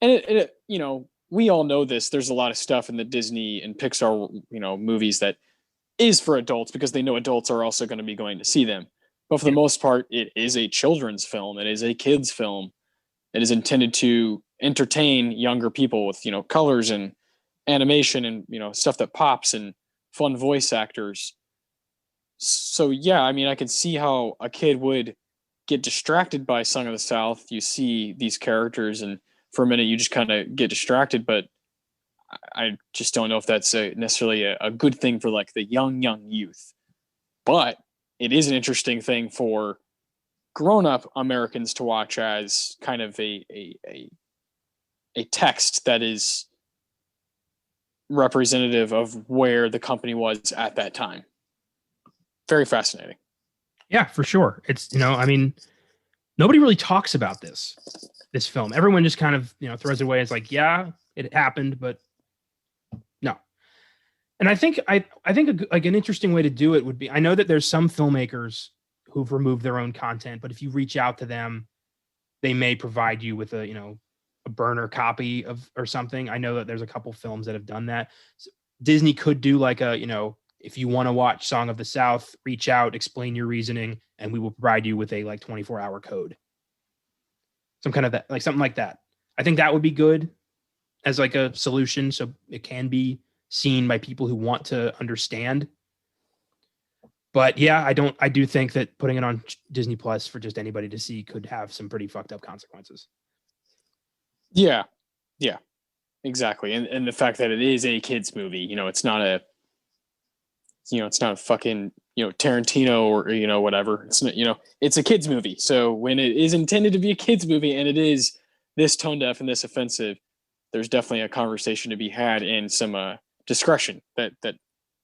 and it we all know this. There's a lot of stuff in the Disney and Pixar movies that is for adults because they know adults are also going to be going to see them. But for the most part, it is a children's film. It is a kids' film. It is intended to entertain younger people with colors and animation and stuff that pops and fun voice actors. So yeah, I mean, I can see how a kid would get distracted by Song of the South. You see these characters, and for a minute, you just kind of get distracted. But I just don't know if that's necessarily a good thing for like the young youth. But it is an interesting thing for grown-up Americans to watch as kind of a text that is representative of where the company was at that time. Very fascinating. Yeah, for sure. It's, I mean, nobody really talks about this film. Everyone just kind of, throws it away. It's like, yeah, it happened, but no. And I think like an interesting way to do it would be, I know that there's some filmmakers who've removed their own content, but if you reach out to them, they may provide you with a burner copy of or something. I know that there's a couple films that have done that. So Disney could do like a, if you want to watch Song of the South, reach out, explain your reasoning, and we will provide you with a like 24-hour code. Some kind of that, like something like that. I think that would be good as like a solution, so it can be seen by people who want to understand. But yeah, I do think that putting it on Disney Plus for just anybody to see could have some pretty fucked up consequences. Yeah, exactly. And the fact that it is a kids movie, it's not a fucking, Tarantino or, whatever. It's not, it's a kids movie. So when it is intended to be a kids movie and it is this tone deaf and this offensive, there's definitely a conversation to be had and some discretion that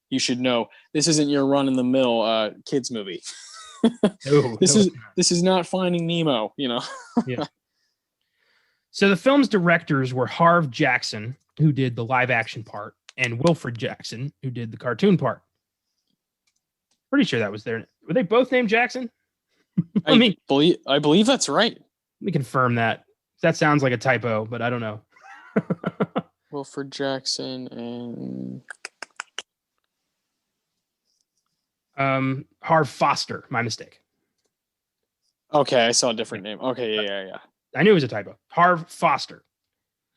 you should know. This isn't your run in the mill kids movie. This is not Finding Nemo, Yeah. So the film's directors were Harv Jackson, who did the live action part, and Wilfred Jackson, who did the cartoon part. Pretty sure that was their Were they both named Jackson? I believe that's right. Let me confirm that. That sounds like a typo, but I don't know. Wilfred Jackson and Harv Foster. My mistake. okay, I saw a different name. Okay, yeah. I knew it was a typo. Harv Foster.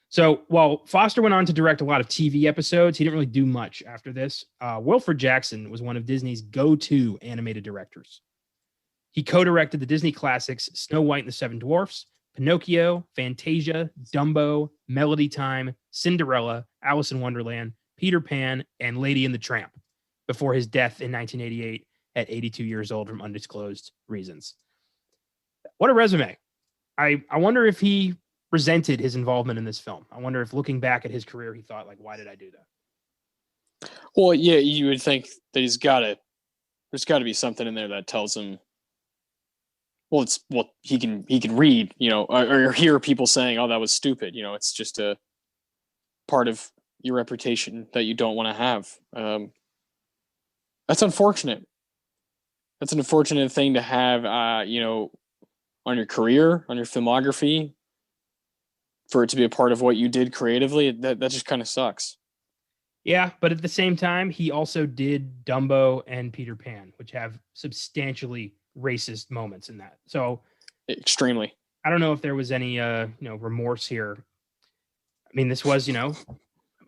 So while Foster went on to direct a lot of TV episodes, he didn't really do much after this. Wilfred Jackson was one of Disney's go-to animated directors. He co-directed the Disney classics Snow White and the Seven Dwarfs, Pinocchio, Fantasia, Dumbo, Melody Time, Cinderella, Alice in Wonderland, Peter Pan, and Lady and the Tramp before his death in 1988 at 82 years old from undisclosed reasons. What a resume. I wonder if he resented his involvement in this film. I wonder if looking back at his career, he thought, like, why did I do that? Well, yeah, you would think that there's got to be something in there that tells him, he can read, or hear people saying, oh, that was stupid. It's just a part of your reputation that you don't want to have. That's unfortunate. That's an unfortunate thing to have, on your career, on your filmography, for it to be a part of what you did creatively. That just kind of sucks. Yeah, but at the same time, he also did Dumbo and Peter Pan, which have substantially racist moments in that. So extremely. I don't know if there was any remorse here. I mean, this was, and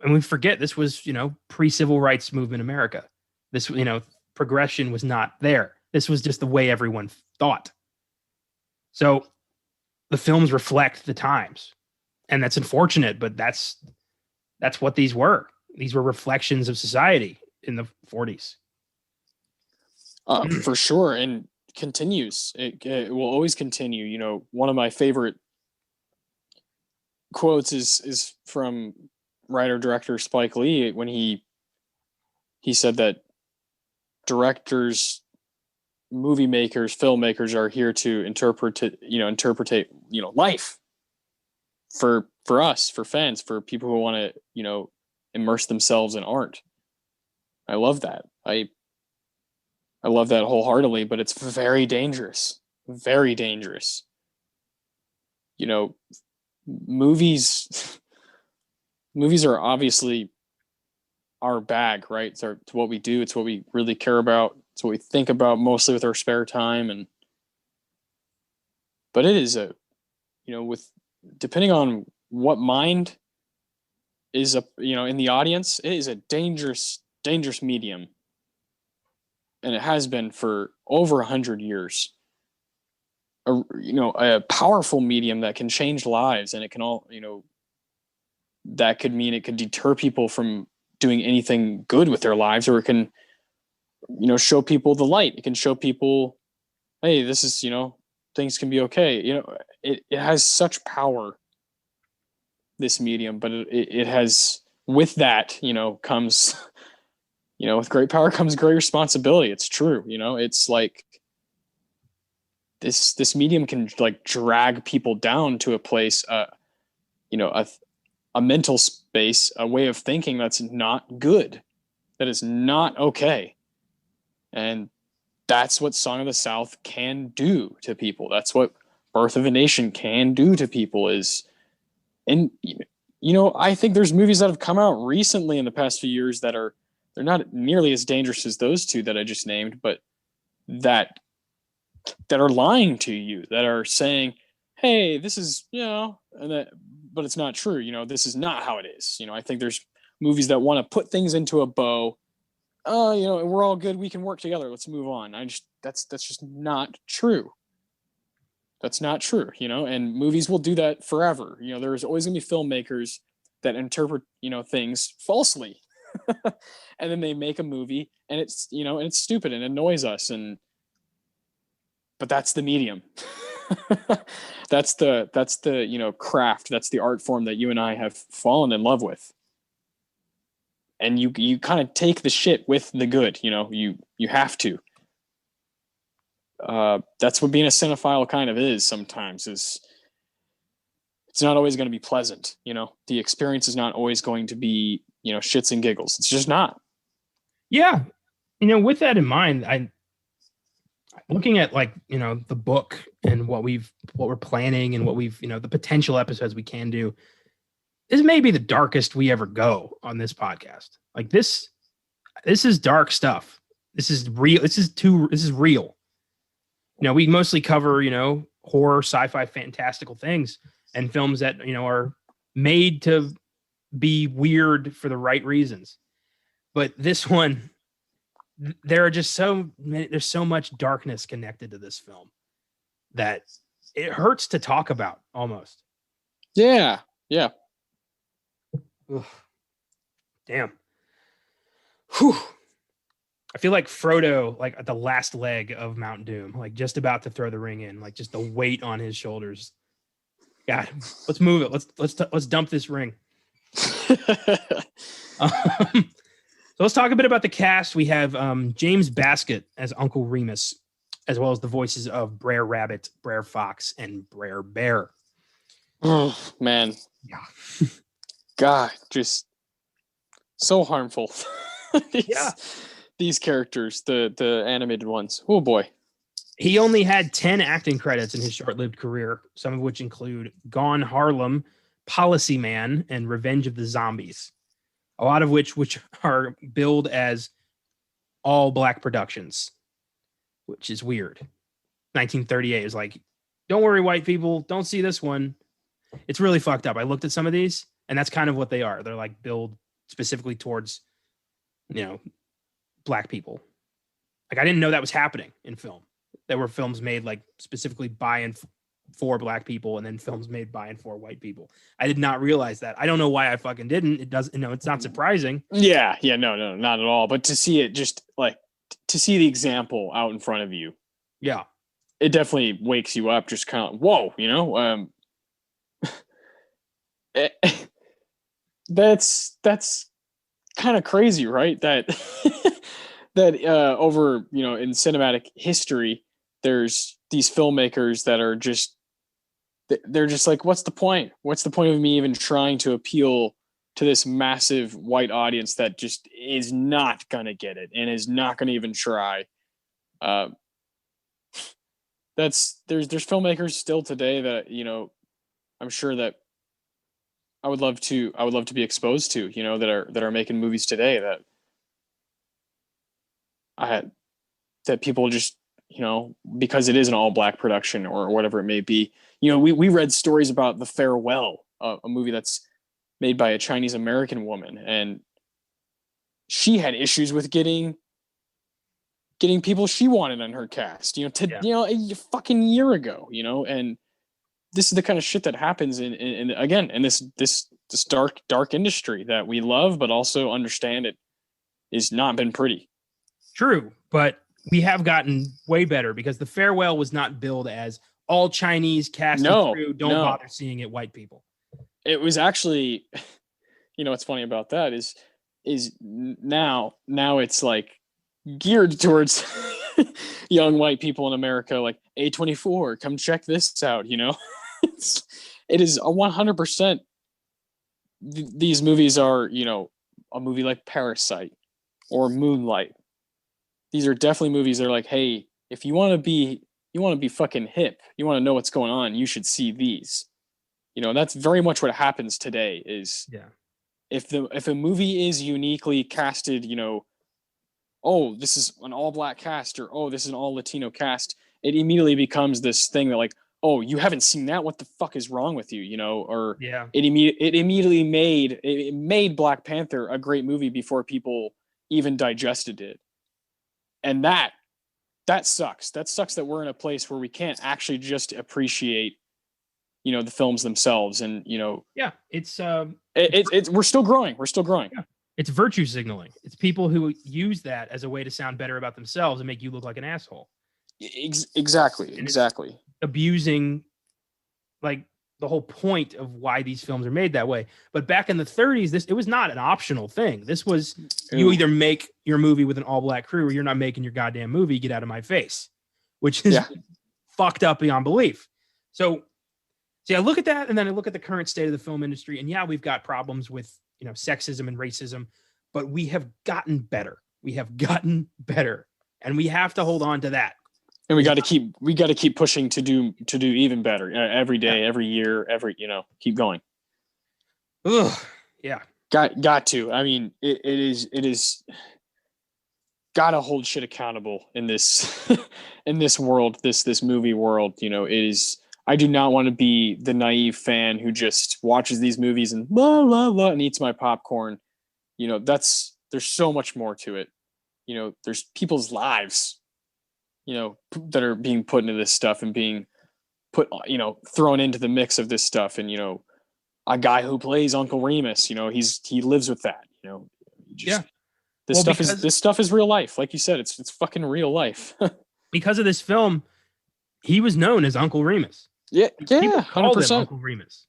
we forget this was, pre-civil rights movement America. This, progression was not there. This was just the way everyone thought. So the films reflect the times. And that's unfortunate, but that's what these were. These were reflections of society in the 40s. For sure. And continues. It will always continue. One of my favorite quotes is from writer-director Spike Lee when he said that directors, movie makers, filmmakers are here to interpret life for us, for fans, for people who want to, immerse themselves in art. I love that. I love that wholeheartedly, but it's very dangerous. Very dangerous. Movies are obviously our bag, right? It's what we do. It's what we really care about. It's what we think about mostly with our spare time. But it is depending on what mind is in the audience, it is a dangerous medium. And it has been for over 100 years. A powerful medium that can change lives, and it can all, that could mean it could deter people from doing anything good with their lives, or it can, show people the light. It can show people, hey, this is, things can be okay. It has such power, this medium, but it has, with that, comes, with great power comes great responsibility. It's true. It's like this medium can like drag people down to a place, a mental space, a way of thinking that's not good, that is not okay. And that's what Song of the South can do to people. That's what Birth of a Nation can do to people I think there's movies that have come out recently in the past few years that they're not nearly as dangerous as those two that I just named, but that are lying to you, that are saying, hey, this is, but it's not true. This is not how it is. I think there's movies that want to put things into a bow. We're all good. We can work together. Let's move on. That's just not true. That's not true, and movies will do that forever. There's always gonna be filmmakers that interpret, things falsely. And then they make a movie and it's, and it's stupid and annoys us. But that's the medium. That's the craft. That's the art form that you and I have fallen in love with. And you kind of take the shit with the good, you have to. That's what being a cinephile kind of is sometimes. It's not always going to be pleasant. The experience is not always going to be, shits and giggles. It's just not. Yeah. With that in mind, looking at like, the book and what we're planning and what we've, the potential episodes we can do, this may be the darkest we ever go on this podcast. Like this is dark stuff. This is real. This is real. We mostly cover, horror, sci-fi, fantastical things and films that, are made to be weird for the right reasons. But this one, there are just there's so much darkness connected to this film that it hurts to talk about almost. Yeah. Yeah. Ugh. Damn. Whew. I feel like Frodo, like at the last leg of Mount Doom, like just about to throw the ring in, like just the weight on his shoulders. God, let's move it. Let's dump this ring. So let's talk a bit about the cast. We have James Baskett as Uncle Remus, as well as the voices of Br'er Rabbit, Br'er Fox, and Br'er Bear. Oh, man. Yeah. God, just so harmful. Yeah. These characters, the animated ones. Oh, boy. He only had 10 acting credits in his short-lived career, some of which include Gone Harlem, Policy Man, and Revenge of the Zombies. A lot of which are billed as all black productions, which is weird. 1938 is like, don't worry, white people, don't see this one. It's really fucked up. I looked at some of these, and that's kind of what they are. They're like billed specifically towards, black people. Like I didn't know that was happening in film. There were films made like specifically by and for black people, and then films made by and for white people. I did not realize that. I don't know why I fucking didn't. It doesn't, it's not surprising. Yeah, no, not at all. But to see it, just like to see the example out in front of you, yeah, it definitely wakes you up. Just kind of whoa, that's kind of crazy, right? That over in cinematic history, there's these filmmakers that are just they're just like, what's the point? What's the point of me even trying to appeal to this massive white audience that just is not gonna get it and is not gonna even try? There's filmmakers still today that I'm sure that I would love to be exposed to, that are making movies today that people just, because it is an all black production or whatever it may be. We read stories about The Farewell, a movie that's made by a Chinese American woman, and she had issues with getting people she wanted on her cast, a fucking year ago, and this is the kind of shit that happens in again, in this dark industry that we love, but also understand it has not been pretty. True, but we have gotten way better because The Farewell was not billed as all Chinese cast and crew. Don't bother seeing it, white people. It was actually, what's funny about that is now it's like geared towards young white people in America, like A24, come check this out. It is 100%. These movies are, a movie like Parasite or Moonlight. These are definitely movies that are like, hey, if you want to be fucking hip, you want to know what's going on, you should see these. That's very much what happens today is, if a movie is uniquely casted, oh, this is an all black cast, or oh, this is an all Latino cast, it immediately becomes this thing that like, oh, you haven't seen that? What the fuck is wrong with you? Or it immediately made Black Panther a great movie before people even digested it. And that sucks. That sucks that we're in a place where we can't actually just appreciate, the films themselves. And, it's we're still growing. We're still growing. Yeah. It's virtue signaling. It's people who use that as a way to sound better about themselves and make you look like an asshole. Exactly. Abusing like the whole point of why these films are made that way. But back in the 30s, it was not an optional thing. This was, you either make your movie with an all black crew or you're not making your goddamn movie. Get out of my face, which is fucked up beyond belief. So I look at that, and then I look at the current state of the film industry, and we've got problems with, sexism and racism, but we have gotten better. And we have to hold on to that. And we got to keep pushing to do even better every day, every year, keep going. Ugh, yeah. Got to. I mean, it is got to hold shit accountable in this in this world, this movie world. It is. I do not want to be the naive fan who just watches these movies and blah blah blah and eats my popcorn. There's so much more to it. There's people's lives, that are being put into this stuff and being put, thrown into the mix of this stuff. And, a guy who plays Uncle Remus, he lives with that, Yeah. This stuff is real life. Like you said, it's fucking real life. Because of this film, he was known as Uncle Remus. Yeah. People called him 100%. Uncle Remus.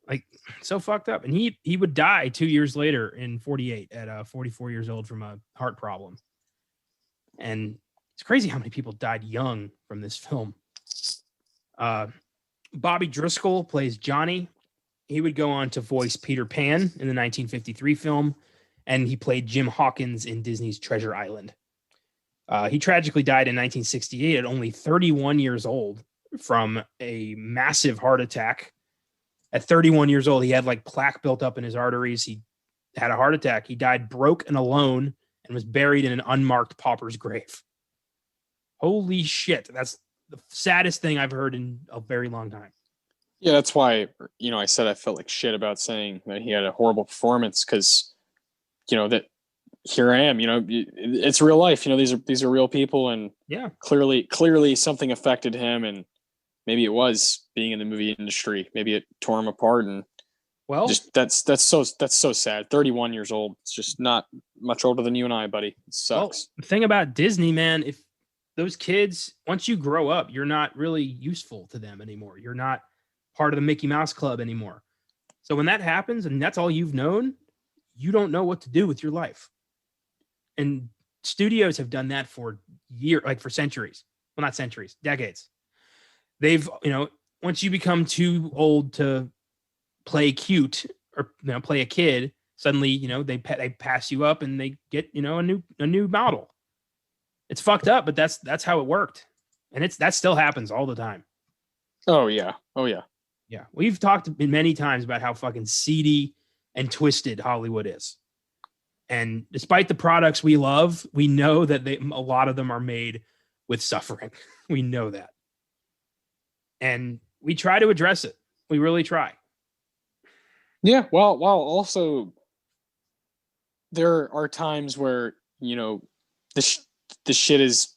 Like, so fucked up. And he would die 2 years later in 48 at 44 years old from a heart problem. And it's crazy how many people died young from this film. Bobby Driscoll plays Johnny. He would go on to voice Peter Pan in the 1953 film, and he played Jim Hawkins in Disney's Treasure Island. He tragically died in 1968 at only 31 years old from a massive heart attack. At 31 years old, he had like plaque built up in his arteries. He had a heart attack. He died broke and alone and was buried in an unmarked pauper's grave. Holy shit. That's the saddest thing I've heard in a very long time. Yeah, that's why, I said I felt like shit about saying that he had a horrible performance because, that here I am, it's real life. These are real people, and yeah, clearly something affected him, and maybe it was being in the movie industry. Maybe it tore him apart, and just that's so sad. 31 years old. It's just not much older than you and I, buddy. It sucks. Well, the thing about Disney, man, if those kids, once you grow up, you're not really useful to them anymore. You're not part of the Mickey Mouse Club anymore. So when that happens and that's all you've known, you don't know what to do with your life. And studios have done that for for centuries. Well, not centuries, decades. They've, once you become too old to play cute or play a kid, suddenly, they pass you up and they get, a new model. It's fucked up, but that's how it worked. And that still happens all the time. Oh yeah. Yeah. We've talked many times about how fucking seedy and twisted Hollywood is. And despite the products we love, we know that a lot of them are made with suffering. We know that. And we try to address it. We really try. Yeah. Well, also there are times where, this shit is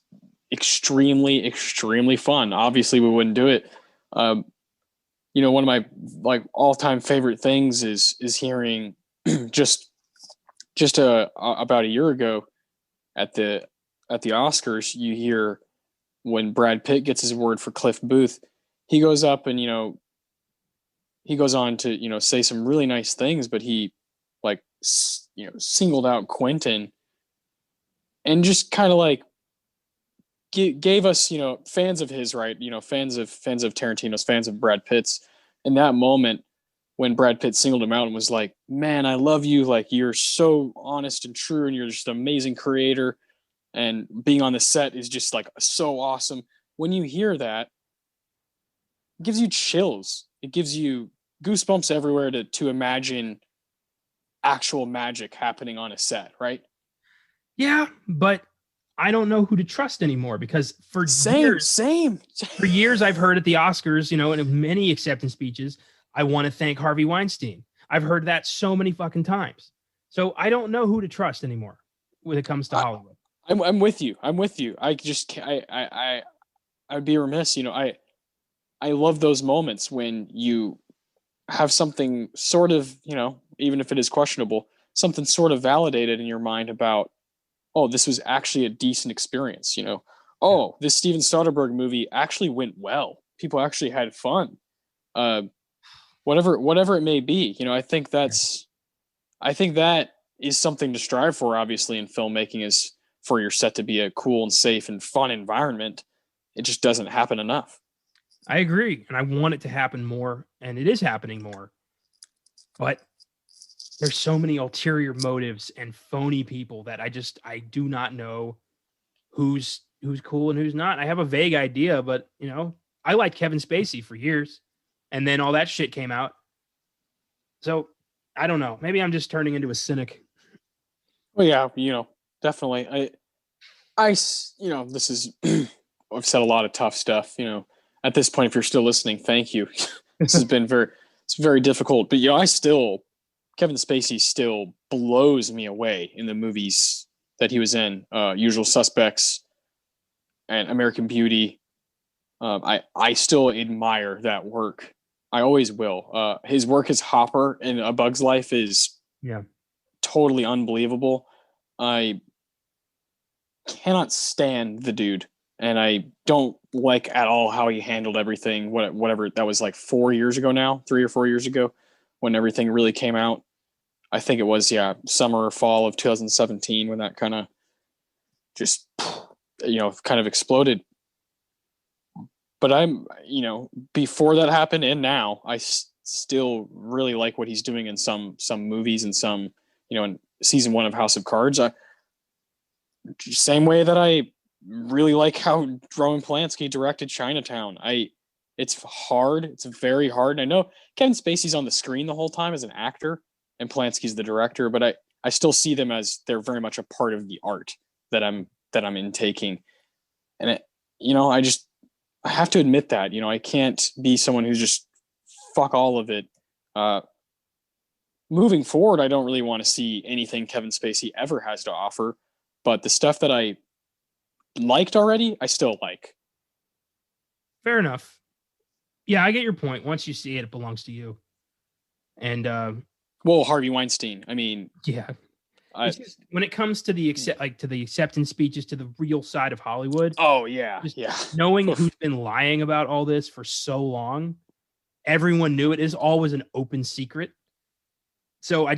extremely, extremely fun. Obviously we wouldn't do it. One of my all-time favorite things is hearing just about a year ago at the Oscars, you hear when Brad Pitt gets his award for Cliff Booth, he goes up and he goes on to say some really nice things, but he singled out Quentin and just kind of gave us, fans of his, right? Fans of Tarantino's, fans of Brad Pitt's, in that moment when Brad Pitt singled him out and was like, man, I love you. Like, you're so honest and true, and you're just an amazing creator. And being on the set is just so awesome. When you hear that, it gives you chills. It gives you goosebumps everywhere to imagine actual magic happening on a set, right? Yeah, but I don't know who to trust anymore because for years I've heard at the Oscars, and in many acceptance speeches, I want to thank Harvey Weinstein. I've heard that so many fucking times. So I don't know who to trust anymore when it comes to Hollywood. I'm with you. I just can't, I'd be remiss. I love those moments when you have something sort of, even if it is questionable, something sort of validated in your mind about, oh, this was actually a decent experience, Oh, this Steven Soderbergh movie actually went well. People actually had fun. Whatever it may be, I think that is something to strive for, obviously, in filmmaking, is for your set to be a cool and safe and fun environment. It just doesn't happen enough. I agree. And I want it to happen more, and it is happening more. But there's so many ulterior motives and phony people that I do not know who's cool and who's not. I have a vague idea, but I liked Kevin Spacey for years, and then all that shit came out. So I don't know. Maybe I'm just turning into a cynic. Well, yeah, definitely. This is, I've said a lot of tough stuff, at this point, if you're still listening, thank you. This has been it's very difficult, but Kevin Spacey still blows me away in the movies that he was in, Usual Suspects and American Beauty. I still admire that work. I always will. His work as Hopper in A Bug's Life is totally unbelievable. I cannot stand the dude, and I don't like at all how he handled everything. Whatever that was, like 4 years ago now, 3 or 4 years ago, when everything really came out. I think it was summer or fall of 2017 when that kind of just kind of exploded. But before that happened and now, I still really like what he's doing in some movies and some, in season 1 of House of Cards. Same way that I really like how Roman Polanski directed Chinatown. It's hard. It's very hard. And I know Kevin Spacey's on the screen the whole time as an actor, and Polanski's the director, but I still see them as they're very much a part of the art that I'm intaking. And I have to admit that, I can't be someone who's just fuck all of it. Moving forward, I don't really want to see anything Kevin Spacey ever has to offer, but the stuff that I liked already, I still like. Fair enough. Yeah, I get your point. Once you see it, it belongs to you. And Harvey Weinstein. I mean, yeah. When it comes to the acceptance speeches, to the real side of Hollywood. Oh yeah, knowing who's been lying about all this for so long, everyone knew it. Is always an open secret. So I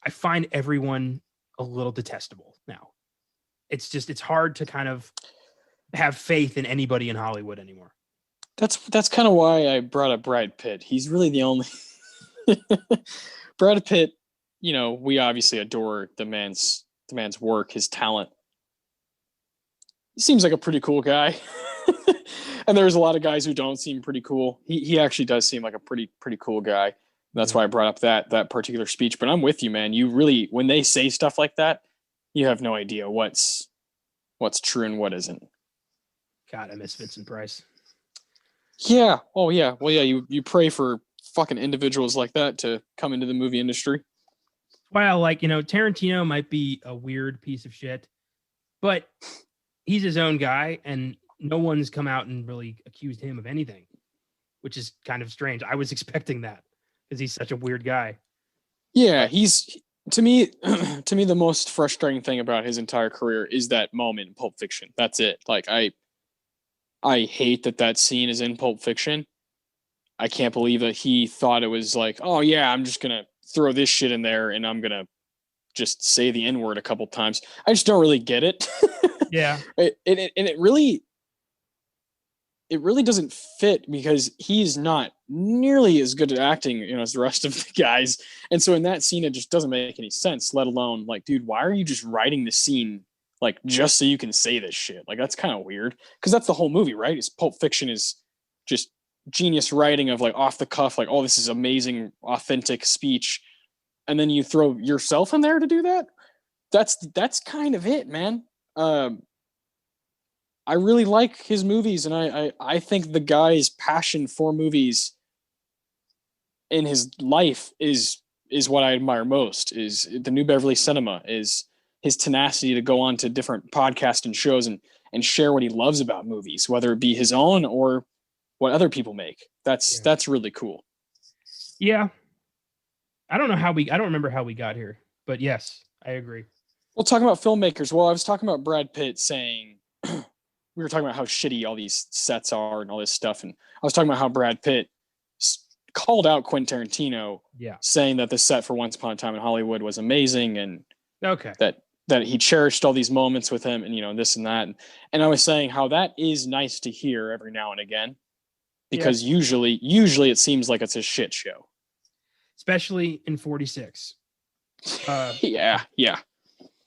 find everyone a little detestable now. It's hard to kind of have faith in anybody in Hollywood anymore. That's kind of why I brought up Brad Pitt. He's really the only Brad Pitt. We obviously adore the man's work, his talent. He seems like a pretty cool guy. And there's a lot of guys who don't seem pretty cool. He actually does seem like a pretty cool guy. That's why I brought up that particular speech. But I'm with you, man. You really, when they say stuff like that, you have no idea what's true and what isn't. God, I miss Vincent Price. Yeah. Oh yeah. Well, yeah. You pray for fucking individuals like that to come into the movie industry. Well, Tarantino might be a weird piece of shit, but he's his own guy, and no one's come out and really accused him of anything, which is kind of strange. I was expecting that because he's such a weird guy. Yeah, he's to me the most frustrating thing about his entire career is that moment in Pulp Fiction. That's it. Like I hate that scene is in Pulp Fiction. I can't believe that he thought it was like, oh yeah, I'm just gonna throw this shit in there and I'm gonna just say the N-word a couple times. I just don't really get it. Yeah. It really doesn't fit because he's not nearly as good at acting, as the rest of the guys. And so in that scene, it just doesn't make any sense, let alone like, dude, why are you just writing the scene like just so you can say this shit? Like, that's kind of weird because that's the whole movie, right? It's Pulp Fiction is just genius writing of like off the cuff, like, oh, this is amazing, authentic speech. And then you throw yourself in there to do that. That's kind of it, man. I really like his movies, and I think the guy's passion for movies in his life is what I admire most. Is the New Beverly Cinema, is his tenacity to go on to different podcasts and shows and share what he loves about movies, whether it be his own or what other people make. That's really cool. Yeah. I don't remember how we got here, but yes, I agree. Well, talking about filmmakers. Well, I was talking about Brad Pitt saying, we were talking about how shitty all these sets are and all this stuff. And I was talking about how Brad Pitt called out Quentin Tarantino, saying that the set for Once Upon a Time in Hollywood was amazing. And that he cherished all these moments with him and, this and that. And I was saying how that is nice to hear every now and again, because usually it seems like it's a shit show. Especially in 46. Yeah.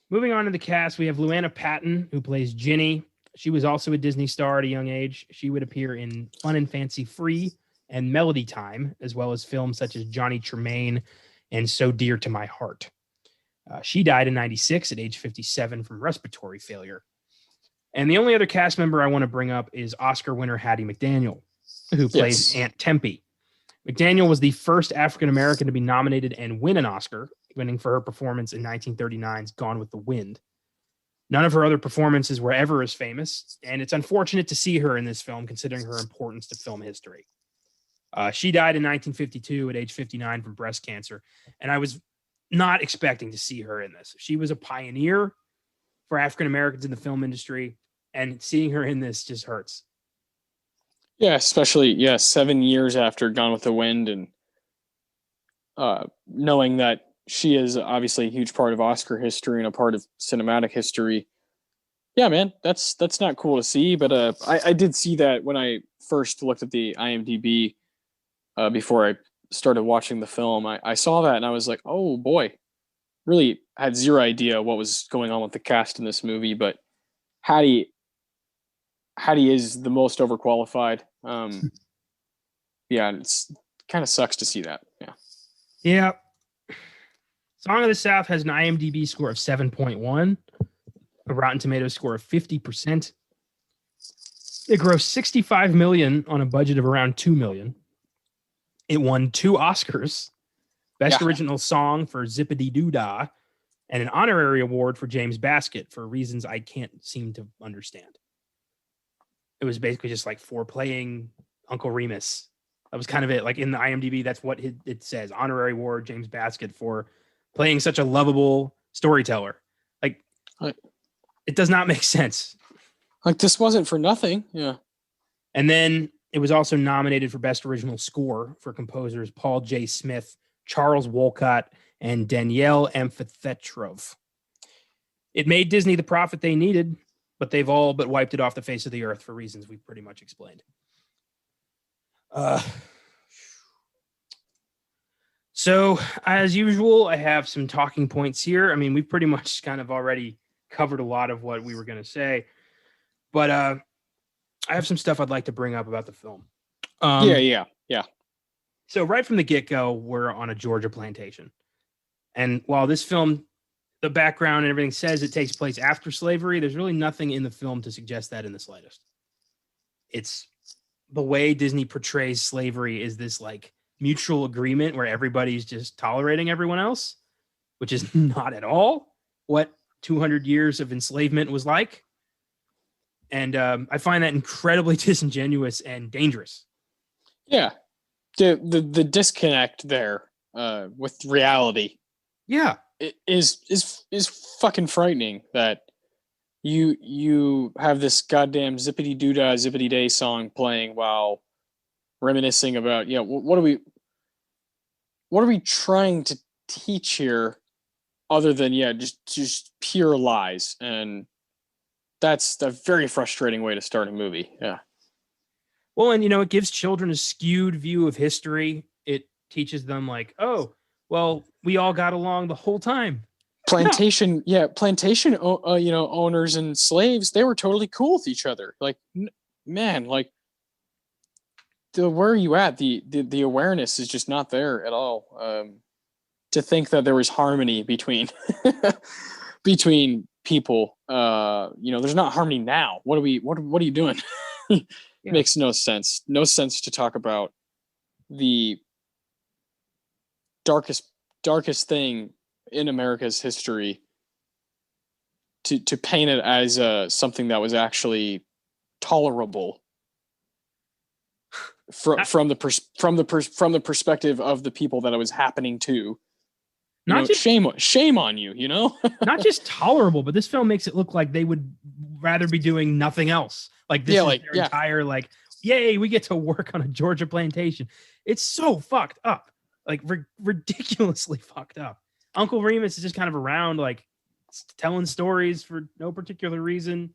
Moving on to the cast, we have Luana Patton, who plays Ginny. She was also a Disney star at a young age. She would appear in Fun and Fancy Free and Melody Time, as well as films such as Johnny Tremaine and So Dear to My Heart. She died in 96 at age 57 from respiratory failure. And the only other cast member I want to bring up is Oscar winner Hattie McDaniel, who plays Aunt Tempe. McDaniel was the first African-American to be nominated and win an Oscar, winning for her performance in 1939's Gone with the Wind. None of her other performances were ever as famous, and it's unfortunate to see her in this film, considering her importance to film history. She died in 1952 at age 59 from breast cancer, and I was not expecting to see her in this. She was a pioneer for African Americans in the film industry, and seeing her in this just hurts. Yeah, especially 7 years after Gone with the Wind, and knowing that she is obviously a huge part of Oscar history and a part of cinematic history. Yeah, man, that's not cool to see. But I did see that when I first looked at the IMDb before I started watching the film. I saw that and I was like, oh boy, really had zero idea what was going on with the cast in this movie. But Hattie is the most overqualified. Yeah, it's kind of sucks to see that. Yeah. Yeah. Song of the South has an IMDb score of 7.1, a Rotten Tomatoes score of 50%. It grossed $65 million on a budget of around $2 million. It won 2 Oscars, Best Original Song for Zippity Doo Dah, and an honorary award for James Baskett for reasons I can't seem to understand. It was basically just like for playing Uncle Remus. That was kind of it. Like in the IMDb, that's what it says. Honorary award, James Baskett, for playing such a lovable storyteller. Like, it does not make sense. Like, this wasn't for nothing. Yeah. And then it was also nominated for Best Original Score for composers Paul J. Smith, Charles Wolcott, and Danielle Amphitheatrov. It made Disney the profit they needed, but they've all but wiped it off the face of the earth for reasons we've pretty much explained. So, as usual, I have some talking points here. I mean, we've pretty much kind of already covered a lot of what we were going to say, but I have some stuff I'd like to bring up about the film. Yeah. So right from the get-go, we're on a Georgia plantation. And while this film, the background and everything says it takes place after slavery, there's really nothing in the film to suggest that in the slightest. It's the way Disney portrays slavery is this like mutual agreement where everybody's just tolerating everyone else, which is not at all what 200 years of enslavement was like. And I find that incredibly disingenuous and dangerous. Yeah. The disconnect there with reality. Yeah. Is fucking frightening that you have this goddamn zippity doo dah zippity day song playing while reminiscing about what are we trying to teach here other than just pure lies. And that's a very frustrating way to start a movie. Yeah. Well, and it gives children a skewed view of history. It teaches them like, oh, well, we all got along the whole time. Plantation owners and slaves, they were totally cool with each other. Like, man, like, where are you at? The awareness is just not there at all. To think that there was harmony between people, there's not harmony now. What are you doing? Yeah. Makes no sense. No sense to talk about the darkest thing in America's history to paint it as something that was actually tolerable from the perspective of the people that it was happening to. Shame on you, Not just tolerable, but this film makes it look like they would rather be doing nothing else. Like this is their entire like, yay, we get to work on a Georgia plantation. It's so fucked up, like ridiculously fucked up. Uncle Remus is just kind of around, like telling stories for no particular reason.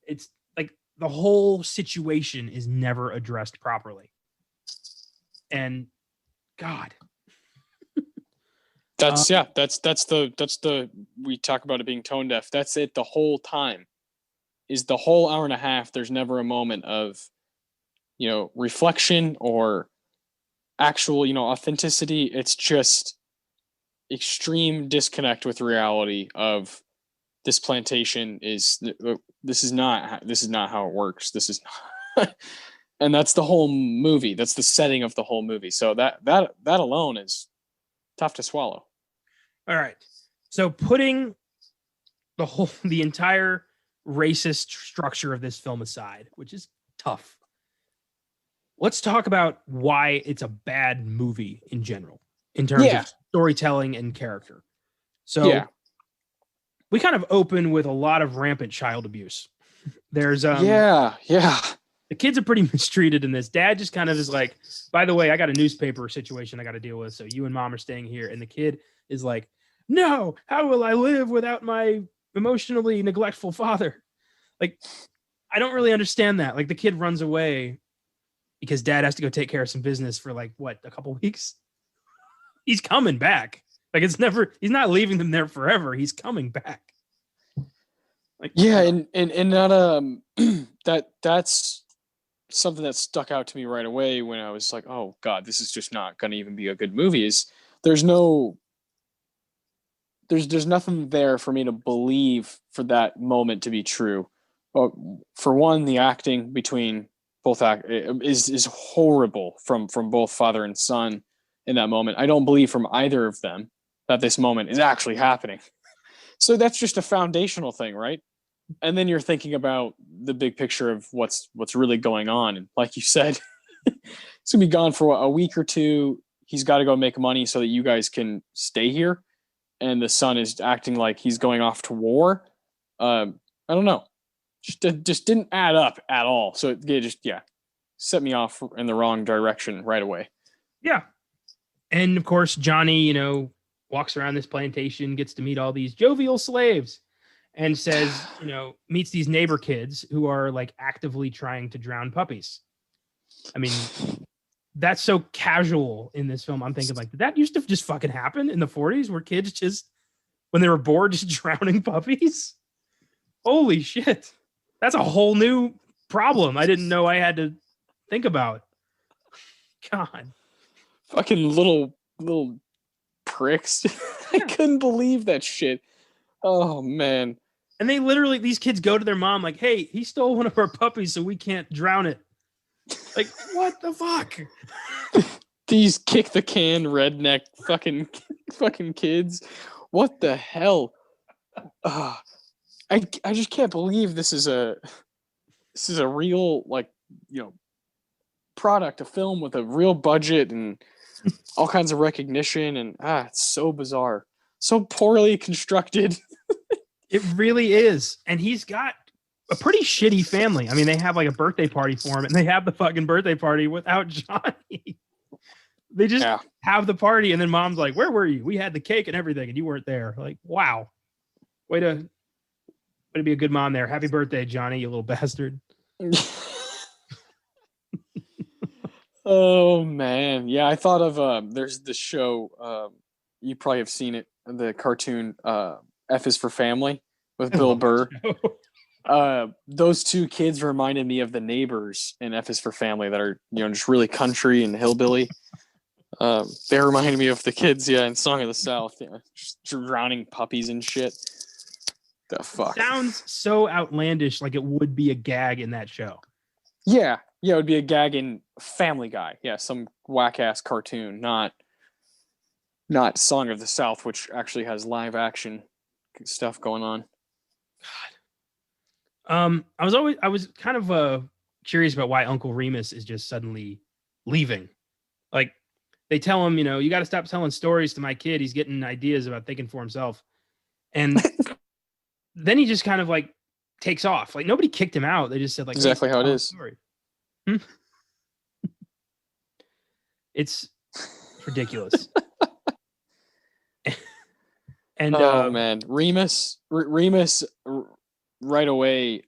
It's like the whole situation is never addressed properly. And God. That's the we talk about it being tone deaf. That's it the whole time. Is the whole hour and a half. There's never a moment of, reflection or actual, authenticity. It's just extreme disconnect with reality of this plantation this is not how it works. This is and that's the whole movie. That's the setting of the whole movie. So that alone is tough to swallow. All right. So putting the entire racist structure of this film aside, which is tough, let's talk about why it's a bad movie in general, in terms of storytelling and character. So we kind of open with a lot of rampant child abuse. There's the kids are pretty mistreated in this. Dad just kind of is like, by the way, I got a newspaper situation I got to deal with, so you and mom are staying here. And the kid is like, no, how will I live without my emotionally neglectful father? Like, I don't really understand that. Like, the kid runs away because dad has to go take care of some business for like a couple weeks. He's coming back. Like, he's not leaving them there forever. He's coming back. Like, and that that's something that stuck out to me right away when I was like, oh God, this is just not going to even be a good movie. Is there's nothing there for me to believe for that moment to be true. For one, the acting between both is horrible from both father and son in that moment. I don't believe from either of them that this moment is actually happening. So that's just a foundational thing, right? And then you're thinking about the big picture of what's really going on. And like you said, it's gonna be gone for a week or two. He's got to go make money so that you guys can stay here. And the son is acting like he's going off to war. I don't know. Just didn't add up at all. So it just set me off in the wrong direction right away. Yeah. And of course, Johnny, walks around this plantation, gets to meet all these jovial slaves, and says, meets these neighbor kids who are like actively trying to drown puppies. I mean, that's so casual in this film. I'm thinking like, did that used to just fucking happen in the 40s where kids just, when they were bored, just drowning puppies? Holy shit. That's a whole new problem I didn't know I had to think about. God. Fucking little pricks. I couldn't believe that shit. Oh, man. And these kids go to their mom like, hey, he stole one of our puppies, so we can't drown it. Like, what the fuck? These kick the can redneck fucking kids. What the hell? I just can't believe this is a real product, a film with a real budget and all kinds of recognition, and it's so bizarre, so poorly constructed. It really is. And he's got a pretty shitty family. I mean, they have like a birthday party for him, and they have the fucking birthday party without Johnny. They just have the party, and then mom's like, where were you? We had the cake and everything, and you weren't there. Like, wow. Way to be a good mom there. Happy birthday, Johnny, you little bastard. Oh, man. Yeah, I thought of, there's this show, you probably have seen it, the cartoon, F is for Family with Bill Burr. Those two kids reminded me of the neighbors in F is for Family that are, just really country and hillbilly. They reminded me of the kids, in Song of the South, just drowning puppies and shit. The fuck? Sounds so outlandish, like it would be a gag in that show. Yeah, it would be a gag in Family Guy. Yeah, some whack-ass cartoon, not Song of the South, which actually has live action stuff going on. God. I was kind of curious about why Uncle Remus is just suddenly leaving. Like, they tell him, you got to stop telling stories to my kid. He's getting ideas about thinking for himself. And then he just kind of like takes off. Like, nobody kicked him out. They just said like, exactly how it is. It's ridiculous. And man, Remus right away,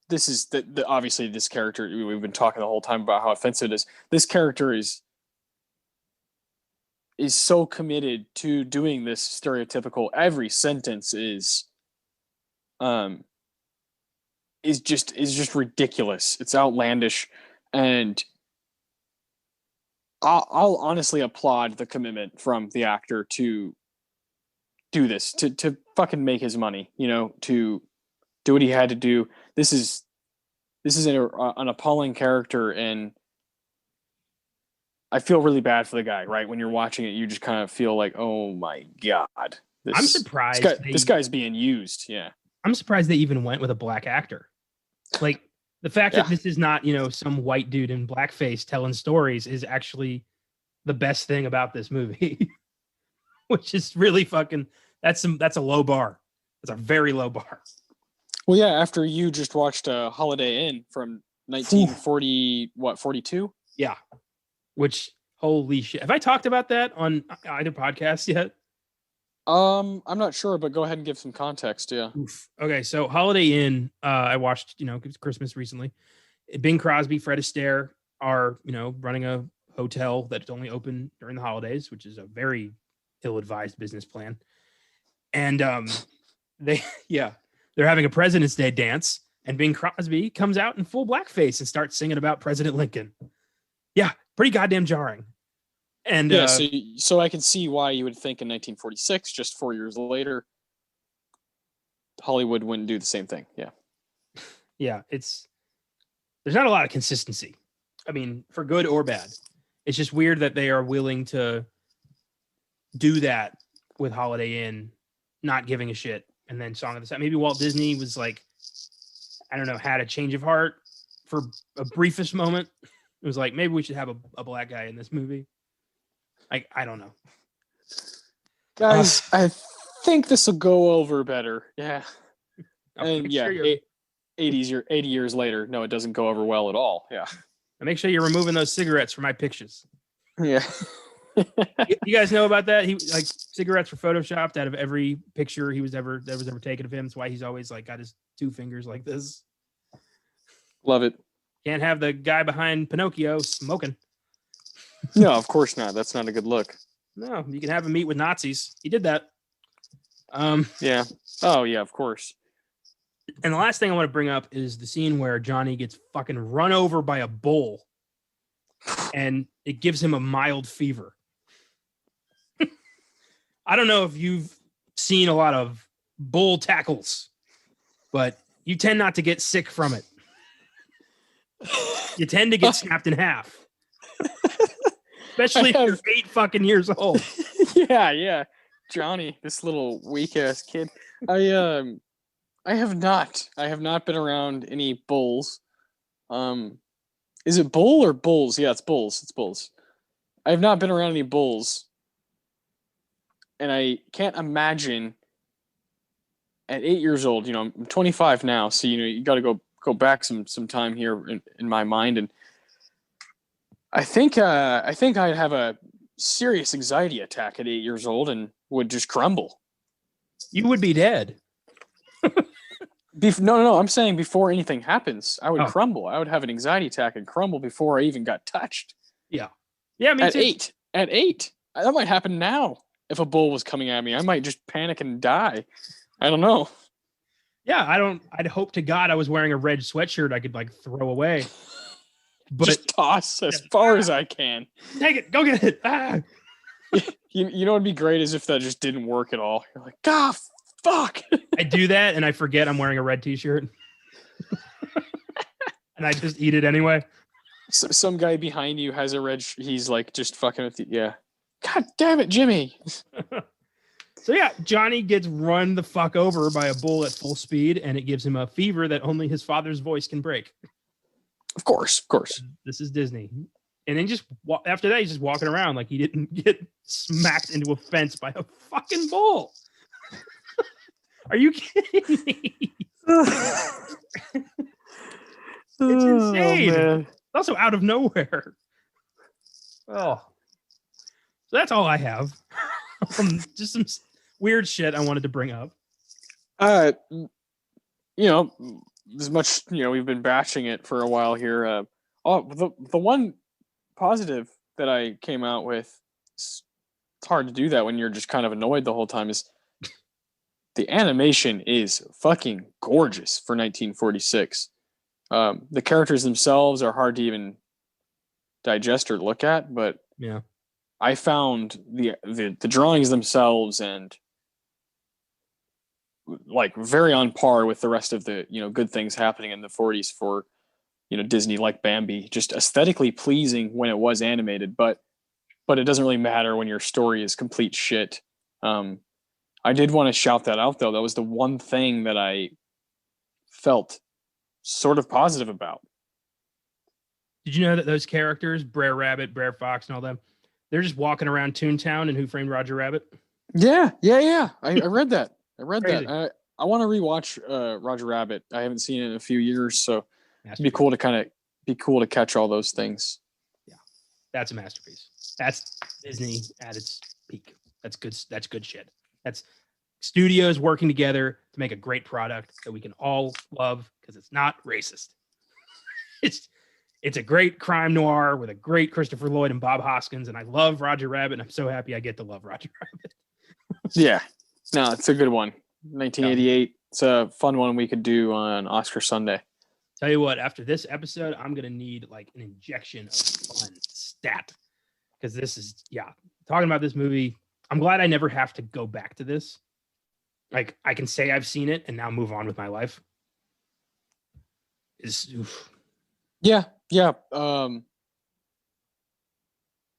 this is the obviously this character, we've been talking the whole time about how offensive it is. This character is is so committed to doing this stereotypical. Every sentence is just ridiculous. It's outlandish, and I'll honestly applaud the commitment from the actor to do this, to fucking make his money. To do what he had to do. This is an appalling character, and I feel really bad for the guy. Right when you're watching it, you just kind of feel like, oh my god, I'm surprised this guy's being used. Yeah, I'm surprised they even went with a black actor. Like the fact that this is not, some white dude in blackface telling stories is actually the best thing about this movie, which is really fucking, that's a low bar. That's a very low bar. Well, yeah, after you just watched Holiday Inn from 1940, 42? Yeah. Which, holy shit. Have I talked about that on either podcast yet? I'm not sure, but go ahead and give some context. Yeah. Oof. Okay, so Holiday Inn, I watched, it was Christmas recently. Bing Crosby, Fred Astaire are, running a hotel that's only open during the holidays, which is a very ill-advised business plan. And they're having a President's Day dance, and Bing Crosby comes out in full blackface and starts singing about President Lincoln. Yeah, pretty goddamn jarring. And yeah, so I can see why you would think in 1946, just 4 years later, Hollywood wouldn't do the same thing. Yeah. Yeah, there's not a lot of consistency. I mean, for good or bad. It's just weird that they are willing to do that with Holiday Inn, not giving a shit, and then Song of the South. Maybe Walt Disney was like, I don't know, had a change of heart for a briefest moment. It was like, maybe we should have a black guy in this movie. I don't know. Guys, I think this will go over better. Yeah. And yeah, 80 years later, no, it doesn't go over well at all. Yeah. And make sure you're removing those cigarettes from my pictures. Yeah. You guys know about that? He like cigarettes were photoshopped out of every picture that was ever taken of him. That's why he's always like got his two fingers like this. Love it. Can't have the guy behind Pinocchio smoking. No, of course not. That's not a good look. No, you can have him meet with Nazis. He did that. Yeah. Oh yeah, of course. And the last thing I want to bring up is the scene where Johnny gets fucking run over by a bull, and it gives him a mild fever. I don't know if you've seen a lot of bull tackles, but you tend not to get sick from it. You tend to get snapped in half. Especially if you're 8 fucking years old. Yeah. Johnny, this little weak ass kid. I have not been around any bulls. Is it bull or bulls? Yeah, it's bulls. It's bulls. I have not been around any bulls. And I can't imagine at 8 years old, I'm 25 now, so you got to go back some time here in my mind, and I think I'd have a serious anxiety attack at 8 years old and would just crumble. You would be dead. No. I'm saying before anything happens, I would crumble. I would have an anxiety attack and crumble before I even got touched. Yeah. Me at too. At 8, that might happen now. If a bull was coming at me, I might just panic and die. I don't know. Yeah, I'd hope to God I was wearing a red sweatshirt I could like throw away. But just toss as far as I can. Take it. Go get it. Ah. You know what'd be great is if that just didn't work at all. You're like, God, fuck. I do that and I forget I'm wearing a red t-shirt. And I just eat it anyway. So, some guy behind you has a red he's like just fucking with you. Yeah. God damn it, Jimmy. So yeah, Johnny gets run the fuck over by a bull at full speed, and it gives him a fever that only his father's voice can break. Of course. This is Disney. And then just after that, he's just walking around like he didn't get smacked into a fence by a fucking bull. Are you kidding me? It's insane. Man. It's also out of nowhere. Oh. So that's all I have. Just some weird shit I wanted to bring up. As much we've been bashing it for a while here. The one positive that I came out with it's hard to do that when you're just kind of annoyed the whole time. Is the animation is fucking gorgeous for 1946. The characters themselves are hard to even digest or look at, but Yeah. I found the drawings themselves and like very on par with the rest of the good things happening in the 40s for Disney, like Bambi, just aesthetically pleasing when it was animated, but it doesn't really matter when your story is complete shit. I did want to shout that out though. That was the one thing that I felt sort of positive about. Did you know that those characters, Brer Rabbit, Brer Fox, and all them, they're just walking around Toontown and Who Framed Roger Rabbit? Yeah. I read that. I read Crazy. that. I want to rewatch Roger Rabbit. I haven't seen it in a few years, so it'd be cool to catch all those things. Yeah, that's a masterpiece. That's Disney at its peak. That's good. That's good shit. That's studios working together to make a great product that we can all love because it's not racist. It's a great crime noir with a great Christopher Lloyd and Bob Hoskins, and I love Roger Rabbit, and I'm so happy I get to love Roger Rabbit. Yeah, no, it's a good one. 1988. It's a fun one we could do on Oscar Sunday. Tell you what, after this episode, I'm gonna need like an injection of fun stat because this is talking about this movie. I'm glad I never have to go back to this. Like I can say I've seen it and now move on with my life. Yeah.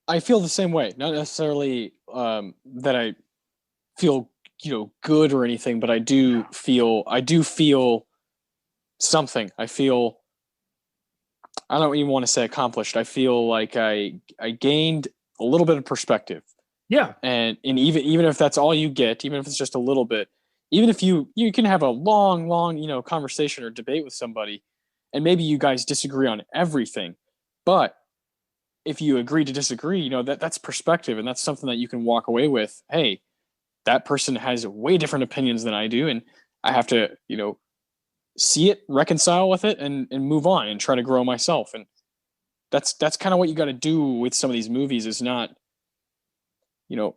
I feel the same way. Not necessarily that I feel good or anything, but I do feel something. I don't even want to say accomplished. I feel like I gained a little bit of perspective. Yeah. And even if that's all you get, even if it's just a little bit, even if you can have a long conversation or debate with somebody, and maybe you guys disagree on everything, but if you agree to disagree, that's perspective, and that's something that you can walk away with. Hey, that person has way different opinions than I do, and I have to, see it, reconcile with it, and move on and try to grow myself. And that's kind of what you got to do with some of these movies. Is not,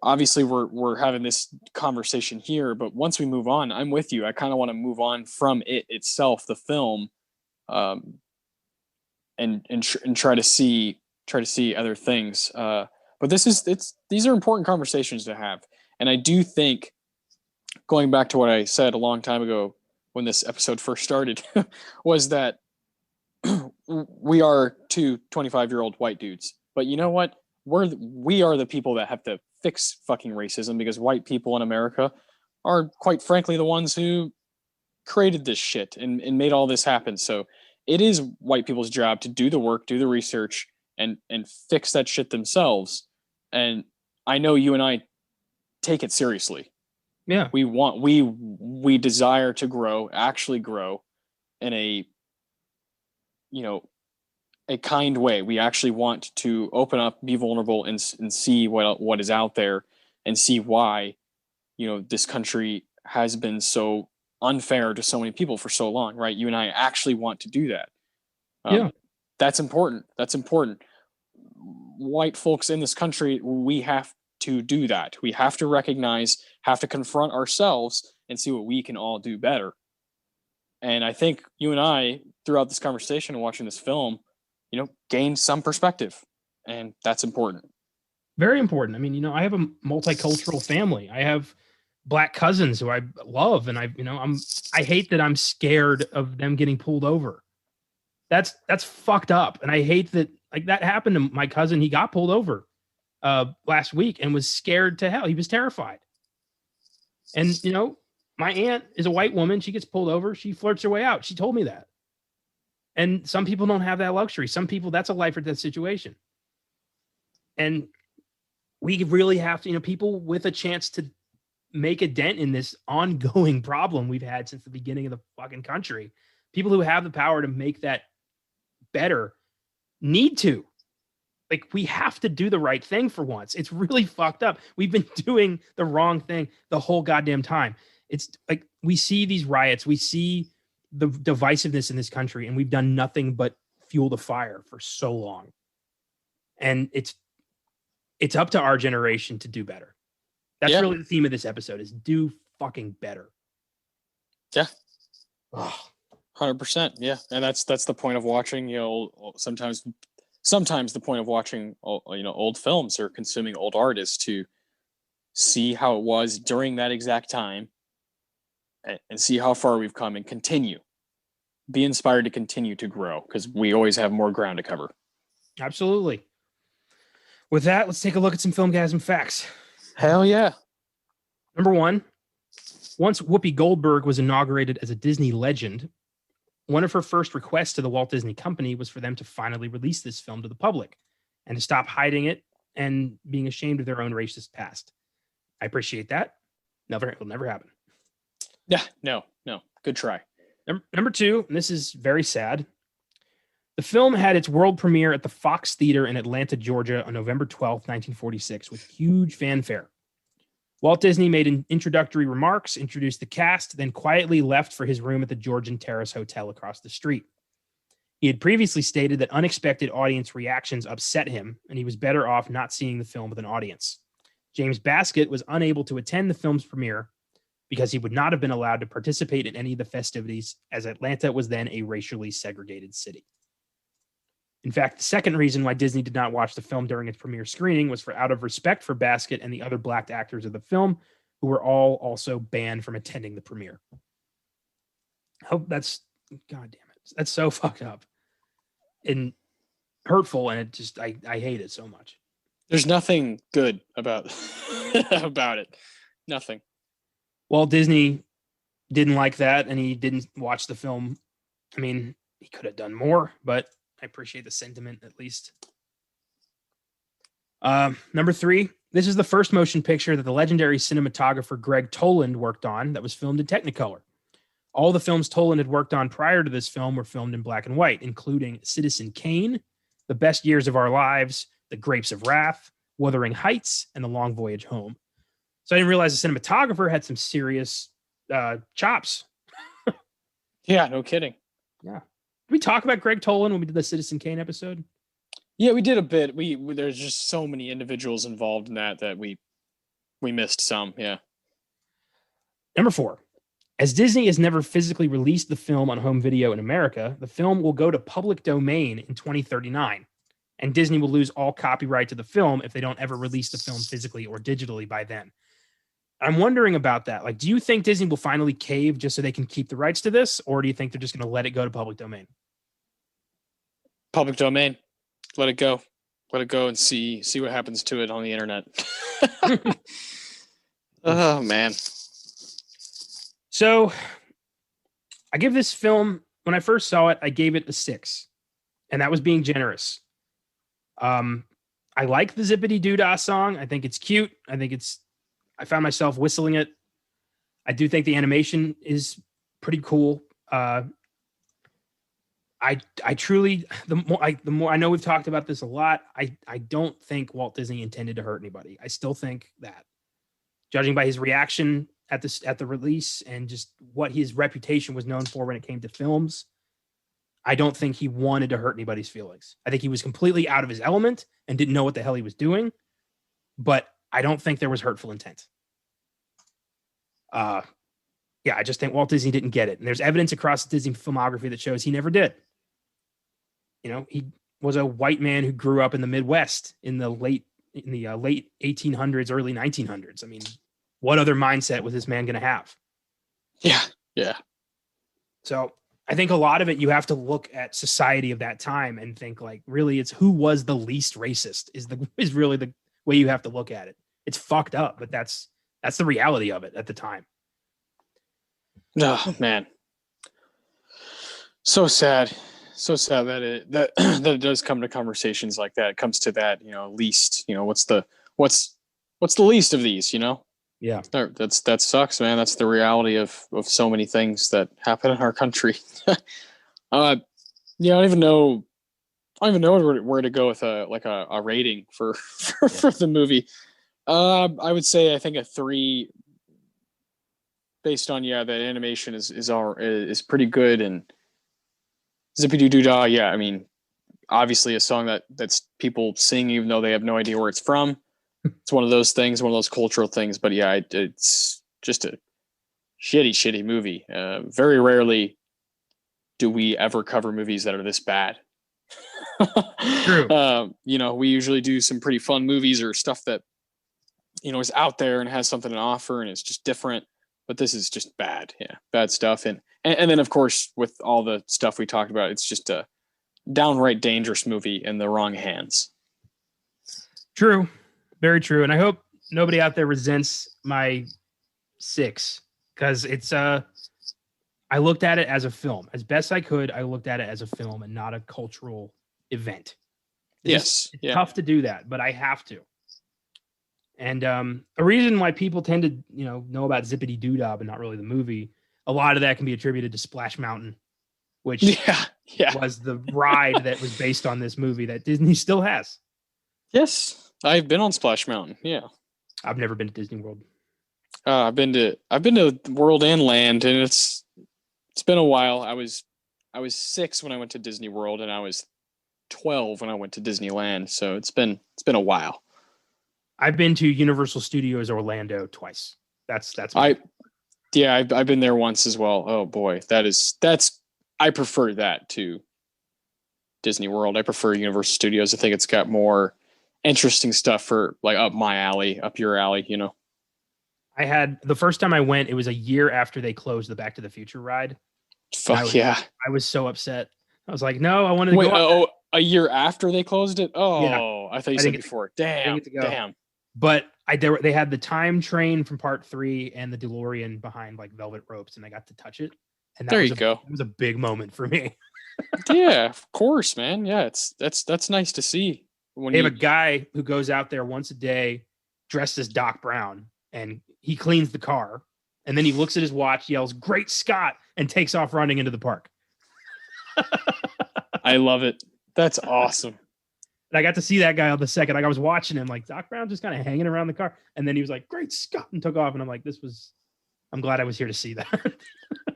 obviously we're having this conversation here, but once we move on, I'm with you. I kind of want to move on from it itself, the film, and try to see other things. But these are important conversations to have. And I do think, going back to what I said a long time ago when this episode first started, was that we are two 25-year-old white dudes. But you know what? We are the people that have to fix fucking racism, because white people in America are, quite frankly, the ones who created this shit and made all this happen. So it is white people's job to do the work, do the research, and fix that shit themselves. And I know you and I take it seriously. Yeah. We desire to actually grow in a kind way. We actually want to open up, be vulnerable, and see what is out there, and see why this country has been so unfair to so many people for so long, right? You and I actually want to do that. That's important. White folks in this country, we have to do that. We have to recognize, have to confront ourselves and see what we can all do better. And I think you and I, throughout this conversation and watching this film, gained some perspective, and that's important. Very important. I mean, I have a multicultural family. I have Black cousins who I love, and I hate that I'm scared of them getting pulled over. That's fucked up, and I hate that that happened to my cousin. He got pulled over last week and was scared to hell. He was terrified. And my aunt is a white woman. She gets pulled over. She flirts her way out. She told me that. And some people don't have that luxury. Some people, that's a life or death situation. And we really have to, people with a chance to make a dent in this ongoing problem we've had since the beginning of the fucking country. People who have the power to make that better need to. We have to do the right thing for once. It's really fucked up. We've been doing the wrong thing the whole goddamn time. It's we see these riots, we see the divisiveness in this country, and we've done nothing but fuel the fire for so long. And it's up to our generation to do better. That's Yeah. really the theme of this episode: is do fucking better. Yeah. Ugh. 100%. Yeah. And that's the point of watching, sometimes the point of watching, old films or consuming old art is to see how it was during that exact time and see how far we've come and continue. Be inspired to continue to grow because we always have more ground to cover. Absolutely. With that, let's take a look at some Filmgazm facts. Hell yeah. Number one, once Whoopi Goldberg was inaugurated as a Disney legend, one of her first requests to the Walt Disney Company was for them to finally release this film to the public and to stop hiding it and being ashamed of their own racist past. I appreciate that. It'll never happen. Yeah, no. Good try. Number two, and this is very sad. The film had its world premiere at the Fox Theater in Atlanta, Georgia on November 12th, 1946, with huge fanfare. Walt Disney made introductory remarks, introduced the cast, then quietly left for his room at the Georgian Terrace Hotel across the street. He had previously stated that unexpected audience reactions upset him, and he was better off not seeing the film with an audience. James Baskett was unable to attend the film's premiere because he would not have been allowed to participate in any of the festivities, as Atlanta was then a racially segregated city. In fact, the second reason why Disney did not watch the film during its premiere screening was out of respect for Baskett and the other black actors of the film, who were all also banned from attending the premiere. God damn it. That's so fucked up and hurtful, and I hate it so much. There's nothing good about about it. Nothing. Walt Disney didn't like that, and he didn't watch the film. I mean, he could have done more, but I appreciate the sentiment at least. Number three, this is the first motion picture that the legendary cinematographer Greg Toland worked on that was filmed in Technicolor. All the films Toland had worked on prior to this film were filmed in black and white, including Citizen Kane, The Best Years of Our Lives, The Grapes of Wrath, Wuthering Heights, and The Long Voyage Home. So I didn't realize the cinematographer had some serious chops. Yeah, no kidding. Yeah. Did we talk about Greg Toland when we did the Citizen Kane episode? Yeah, we did a bit. There's just so many individuals involved in that we missed some. Yeah. Number four, as Disney has never physically released the film on home video in America, the film will go to public domain in 2039, and Disney will lose all copyright to the film if they don't ever release the film physically or digitally by then. I'm wondering about that. Like, do you think Disney will finally cave just so they can keep the rights to this, or do you think they're just going to let it go to public domain? Public domain. Let it go. Let it go and see what happens to it on the internet. Oh, man. So I give this film, when I first saw it, I gave it a 6, and that was being generous. I like the Zippity Doodah song. I think it's cute. I found myself whistling it. I do think the animation is pretty cool. I truly, the more I know we've talked about this a lot. I don't think Walt Disney intended to hurt anybody. I still think that, judging by his reaction at the release and just what his reputation was known for when it came to films, I don't think he wanted to hurt anybody's feelings. I think he was completely out of his element and didn't know what the hell he was doing. But I don't think there was hurtful intent. I just think Walt Disney didn't get it. And there's evidence across the Disney filmography that shows he never did. You know, he was a white man who grew up in the Midwest in the late 1800s, early 1900s. I mean, what other mindset was this man going to have? Yeah. So I think a lot of it, you have to look at society of that time and think, like, really, it's who was the least racist is really the way you have to look at it. It's fucked up, but that's the reality of it at the time. Oh, man. So sad that it does come to conversations like that. It comes to that, least, what's the least of these, Yeah. That sucks, man. That's the reality of so many things that happen in our country. I don't even know where to go with a rating for the movie. I would say I think a 3, based on the animation is pretty good, and Zippity Doo Dah. Yeah, I mean, obviously a song that's people sing even though they have no idea where it's from. It's one of those things, one of those cultural things. But yeah, it's just a shitty movie. Very rarely do we ever cover movies that are this bad. True. We usually do some pretty fun movies or stuff that is out there and has something to offer and it's just different. But this is just bad. Yeah, bad stuff. And then of course with all the stuff we talked about, it's just a downright dangerous movie in the wrong hands. True. Very true. And I hope nobody out there resents my 6 because it's I looked at it as a film. As best I could, I looked at it as a film and not a cultural event. It's tough to do that, but I have to. And a reason why people tend to, know about Zippity Doo-Dah, but not really the movie, a lot of that can be attributed to Splash Mountain, which was the ride that was based on this movie that Disney still has. Yes, I've been on Splash Mountain. Yeah, I've never been to Disney World. I've been to World and Land, and it's been a while. I was 6 when I went to Disney World, and I was 12 when I went to Disneyland. So it's been a while. I've been to Universal Studios Orlando twice. That's I've been there once as well. Oh boy, I prefer that to Disney World. I prefer Universal Studios. I think it's got more interesting stuff for like up my alley, up your alley. I had the first time I went, it was a year after they closed the Back to the Future ride. Yeah. I was so upset. I was like, no, I wanted to go. A year after they closed it? Oh, yeah. I thought you said before. Damn. But they had the time train from part 3 and the DeLorean behind like velvet ropes, and I got to touch it. And there you go. It was a big moment for me. Yeah, of course, man. Yeah, that's nice to see. They have a guy who goes out there once a day dressed as Doc Brown, and he cleans the car, and then he looks at his watch, yells, "Great Scott," and takes off running into the park. I love it. That's awesome. And I got to see that guy on the second. Like I was watching him, like Doc Brown just kind of hanging around the car. And then he was like, "Great Scott," and took off. And I'm like, I'm glad I was here to see that.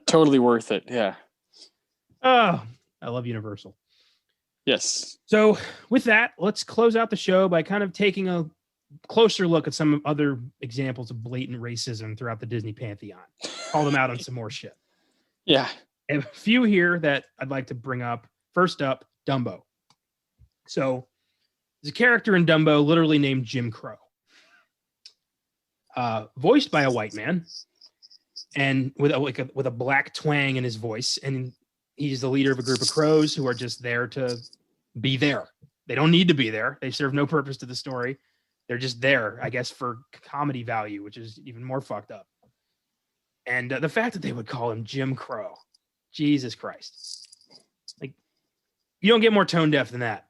Totally worth it. Yeah. Oh, I love Universal. Yes. So with that, let's close out the show by kind of taking a closer look at some other examples of blatant racism throughout the Disney pantheon. Call them out on some more shit. Yeah. I have a few here that I'd like to bring up. First up, Dumbo. So there's a character in Dumbo literally named Jim Crow, voiced by a white man, and with a black twang in his voice. And he's the leader of a group of crows who are just there to be there. They don't need to be there. They serve no purpose to the story. They're just there, I guess, for comedy value, which is even more fucked up. And the fact that they would call him Jim Crow, Jesus Christ. Like, you don't get more tone deaf than that.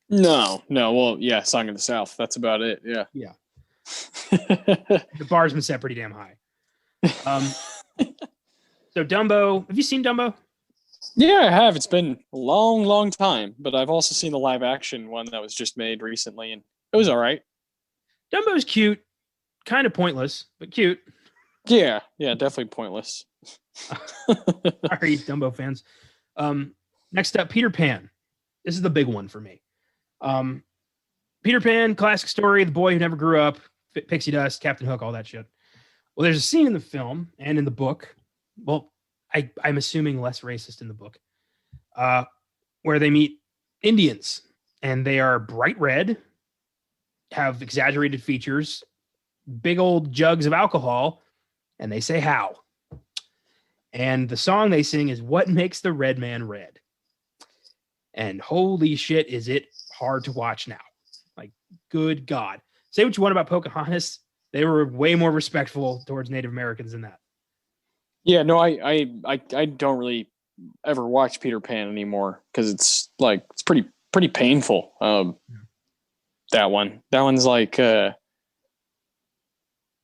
No. Well, yeah, Song of the South. That's about it. Yeah. Yeah. The bar's been set pretty damn high. So Dumbo, have you seen Dumbo? Yeah, I have. It's been a long, long time, but I've also seen the live action one that was just made recently, and it was all right. Dumbo's cute, kind of pointless, but cute. Yeah, definitely pointless. Sorry, Dumbo fans. Next up, Peter Pan. This is the big one for me. Peter Pan, classic story, the boy who never grew up, pixie dust, Captain Hook, all that shit. Well, there's a scene in the film and in the book. Well, I'm assuming less racist in the book, where they meet Indians, and they are bright red, have exaggerated features, big old jugs of alcohol, and they say how. And the song they sing is "What Makes the Red Man Red." And holy shit, is it hard to watch now. Like, good God. Say what you want about Pocahontas. They were way more respectful towards Native Americans than that. Yeah, no, I don't really ever watch Peter Pan anymore because it's pretty painful. That one's like that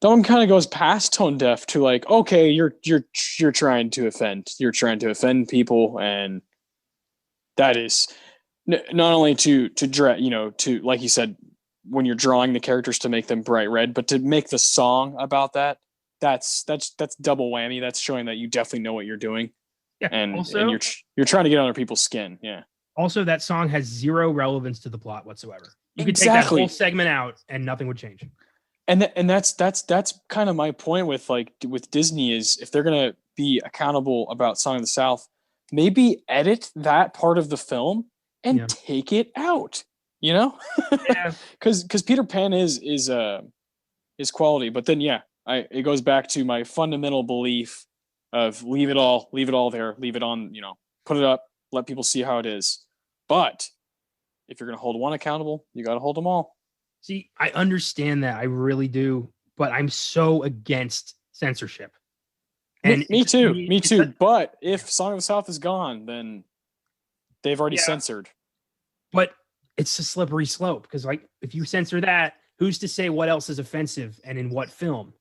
one kind of goes past tone deaf to like, okay, you're trying to offend people, and that is not only to like you said, when you're drawing the characters to make them bright red, but to make the song about that. That's double whammy. That's showing that you definitely know what you're doing. Yeah, and you're trying to get under people's skin. Yeah. Also, that song has zero relevance to the plot whatsoever. You could take that whole segment out and nothing would change. And that's kind of my point with Disney is if they're gonna be accountable about Song of the South, maybe edit that part of the film and take it out. You know, because Peter Pan is quality, but then it goes back to my fundamental belief of leave it all there, leave it on, put it up, let people see how it is. But if you're gonna hold one accountable, you got to hold them all. See, I understand that. I really do. But I'm so against censorship. And me too. But if Song of the South is gone, then they've already censored. But it's a slippery slope because, if you censor that, who's to say what else is offensive and in what film?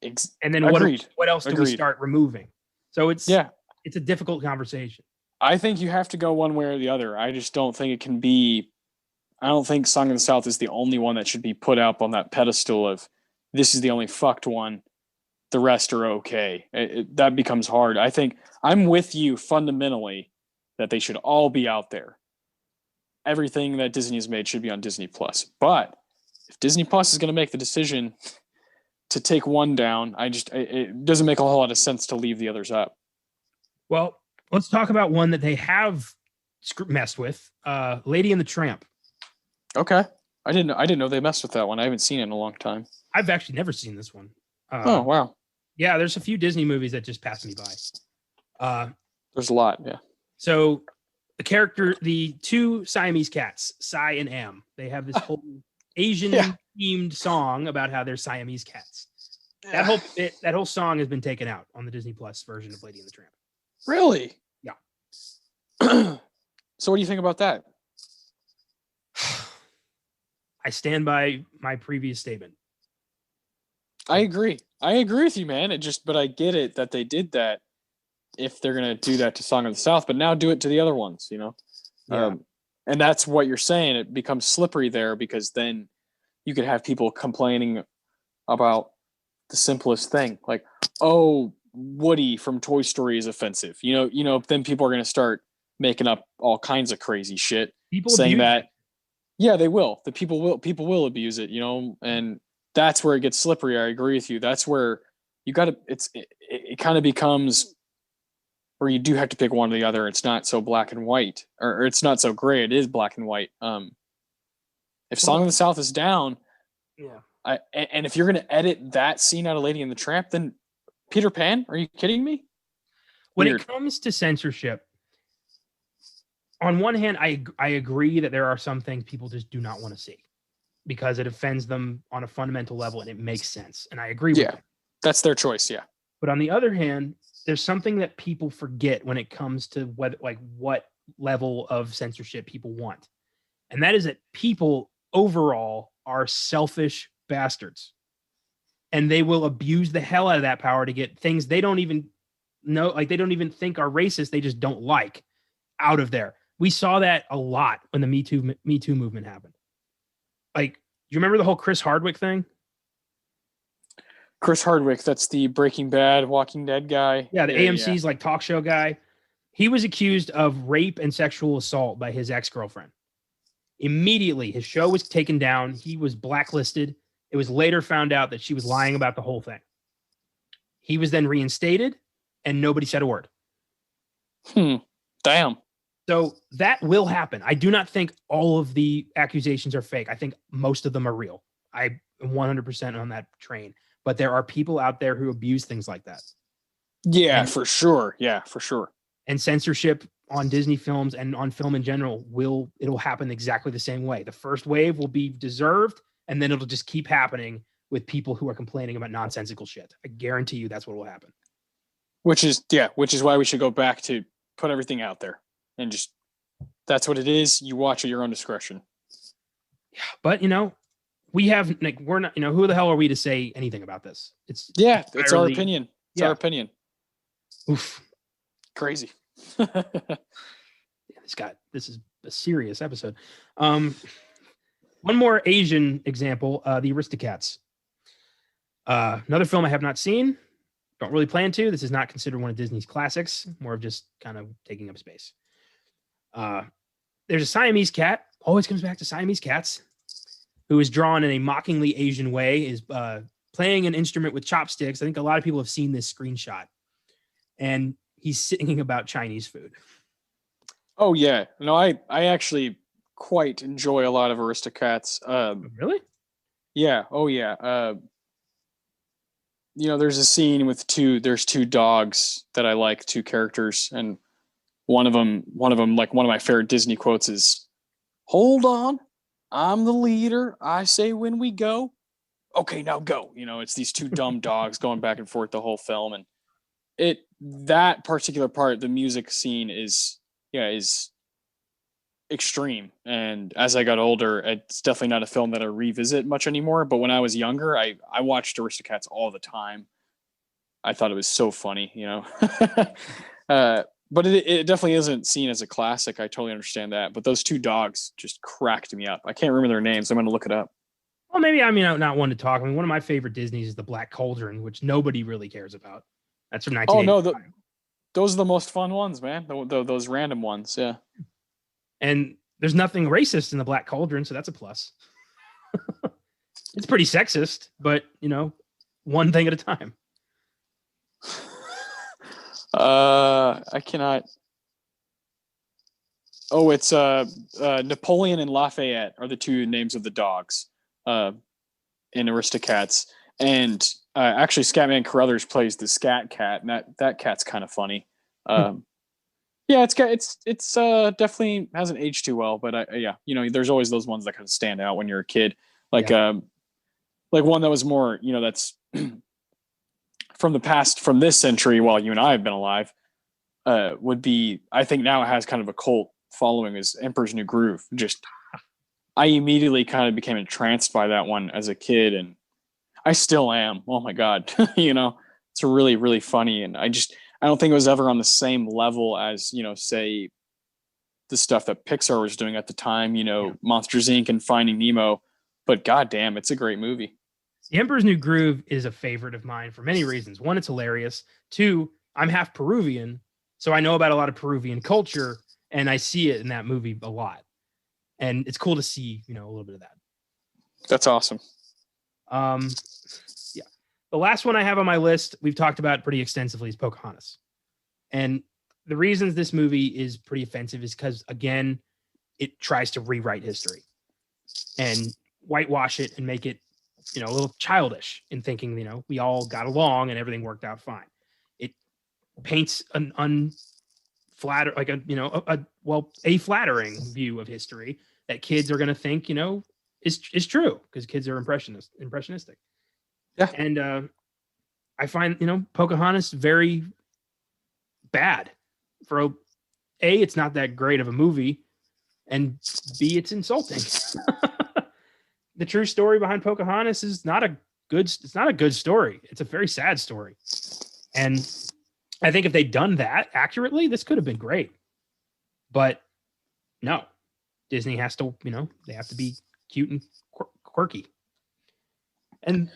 And then what else do we start removing? So it's a difficult conversation. I think you have to go one way or the other. I just don't think it can be. I don't think Song of the South is the only one that should be put up on that pedestal of this is the only fucked one. The rest are okay. That becomes hard. I think I'm with you fundamentally that they should all be out there. Everything that Disney has made should be on Disney Plus. But if Disney Plus is going to make the decision to take one down, it doesn't make a whole lot of sense to leave the others up. Well, let's talk about one that they have messed with, Lady and the Tramp. Okay. I didn't know they messed with that one. I haven't seen it in a long time. I've actually never seen this one. Oh, wow. Yeah, there's a few Disney movies that just passed me by. There's a lot, yeah. So the two Siamese cats, Sai and Am, they have this whole Asian themed song about how they're Siamese cats. That whole song has been taken out on the Disney Plus version of Lady and the Tramp. Really? Yeah. So what do you think about that? I stand by my previous statement. I agree with you, man. But I get it that they did that if they're going to do that to Song of the South, but now do it to the other ones, Yeah. And that's what you're saying. It becomes slippery there because then you could have people complaining about the simplest thing. Like, oh, Woody from Toy Story is offensive. Then people are going to start making up all kinds of crazy shit. People saying that. Yeah, they will. People will abuse it, and that's where it gets slippery. I agree with you. That's where you got to, it kind of becomes where you do have to pick one or the other. It's not so black and white, or it's not so gray. It is black and white. If Song of the South is down, and if you're going to edit that scene out of Lady and the Tramp, then Peter Pan, are you kidding me? When it comes to censorship, on one hand, I agree that there are some things people just do not want to see because it offends them on a fundamental level and it makes sense. And I agree with that. That's their choice, yeah. But on the other hand, there's something that people forget when it comes to what level of censorship people want. And that is that people overall are selfish bastards. And they will abuse the hell out of that power to get things they don't even know, they don't even think are racist, they just don't like, out of there. We saw that a lot when the Me Too movement happened. Do you remember the whole Chris Hardwick thing? Chris Hardwick, that's the Breaking Bad, Walking Dead guy. Yeah, the AMC's talk show guy. He was accused of rape and sexual assault by his ex-girlfriend. Immediately, his show was taken down. He was blacklisted. It was later found out that she was lying about the whole thing. He was then reinstated, and nobody said a word. Damn. So that will happen. I do not think all of the accusations are fake. I think most of them are real. I am 100% on that train. But there are people out there who abuse things like that. Yeah, for sure. Yeah, for sure. And censorship on Disney films and on film in general it'll happen exactly the same way. The first wave will be deserved, and then it'll just keep happening with people who are complaining about nonsensical shit. I guarantee you that's what will happen. Which is why we should go back to put everything out there. And just, that's what it is. You watch at your own discretion. Yeah, but we have we're not, who the hell are we to say anything about this? It's our opinion. It's our opinion. Oof. Crazy. This is a serious episode. One more Asian example, the Aristocats. Another film I have not seen. Don't really plan to. This is not considered one of Disney's classics, more of just kind of taking up space. There's a Siamese cat. Always comes back to Siamese cats. who is drawn in a mockingly Asian way, is playing an instrument with chopsticks. I think a lot of people have seen this screenshot. And he's singing about Chinese food. Oh yeah, no, I actually quite enjoy a lot of Aristocats. Really? Yeah. Oh yeah. There's a scene with there's two dogs that I like, two characters, and one of them, like one of my favorite Disney quotes is, "Hold on, I'm the leader. I say when we go. Okay, now go." It's these two dumb dogs going back and forth the whole film, and that particular part, the music scene is extreme. And as I got older, it's definitely not a film that I revisit much anymore. But when I was younger, I watched Aristocats all the time. I thought it was so funny, but it definitely isn't seen as a classic. I totally understand that. But those two dogs just cracked me up. I can't remember their names. I'm going to look it up. Well, maybe I'm not one to talk. I mean, one of my favorite Disney's is The Black Cauldron, which nobody really cares about. That's from 1985. Oh no, those are the most fun ones, man. Those random ones, yeah. And there's nothing racist in The Black Cauldron, so that's a plus. It's pretty sexist, but one thing at a time. I cannot. Oh, it's Napoleon and Lafayette are the two names of the dogs in Aristocats, and actually Scatman Carruthers plays the Scat Cat, and that cat's kind of funny. Yeah, it's definitely hasn't aged too well, but there's always those ones that kind of stand out when you're a kid, like one that was more, that's from the past, from this century, while you and I have been alive, would be, I think now it has kind of a cult following, is Emperor's New Groove. I immediately kind of became entranced by that one as a kid, and I still am. Oh my God. It's really, really funny. And I don't think it was ever on the same level as, say the stuff that Pixar was doing at the time, Monsters Inc. and Finding Nemo, but goddamn, it's a great movie. The Emperor's New Groove is a favorite of mine for many reasons. One, it's hilarious. Two, I'm half Peruvian, so I know about a lot of Peruvian culture, and I see it in that movie a lot. And it's cool to see, a little bit of that. That's awesome. Yeah. The last one I have on my list, we've talked about pretty extensively, is Pocahontas. And the reasons this movie is pretty offensive is because, again, it tries to rewrite history and whitewash it and make it, a little childish in thinking, we all got along and everything worked out fine. It paints an unflatter, like a flattering view of history that kids are going to think, is true, because kids are impressionistic. Yeah. And I find, Pocahontas very bad. For it's not that great of a movie, and B, it's insulting. The true story behind Pocahontas is not a good story. It's a very sad story. And I think if they'd done that accurately, this could have been great. But no, Disney has to, they have to be cute and quirky. And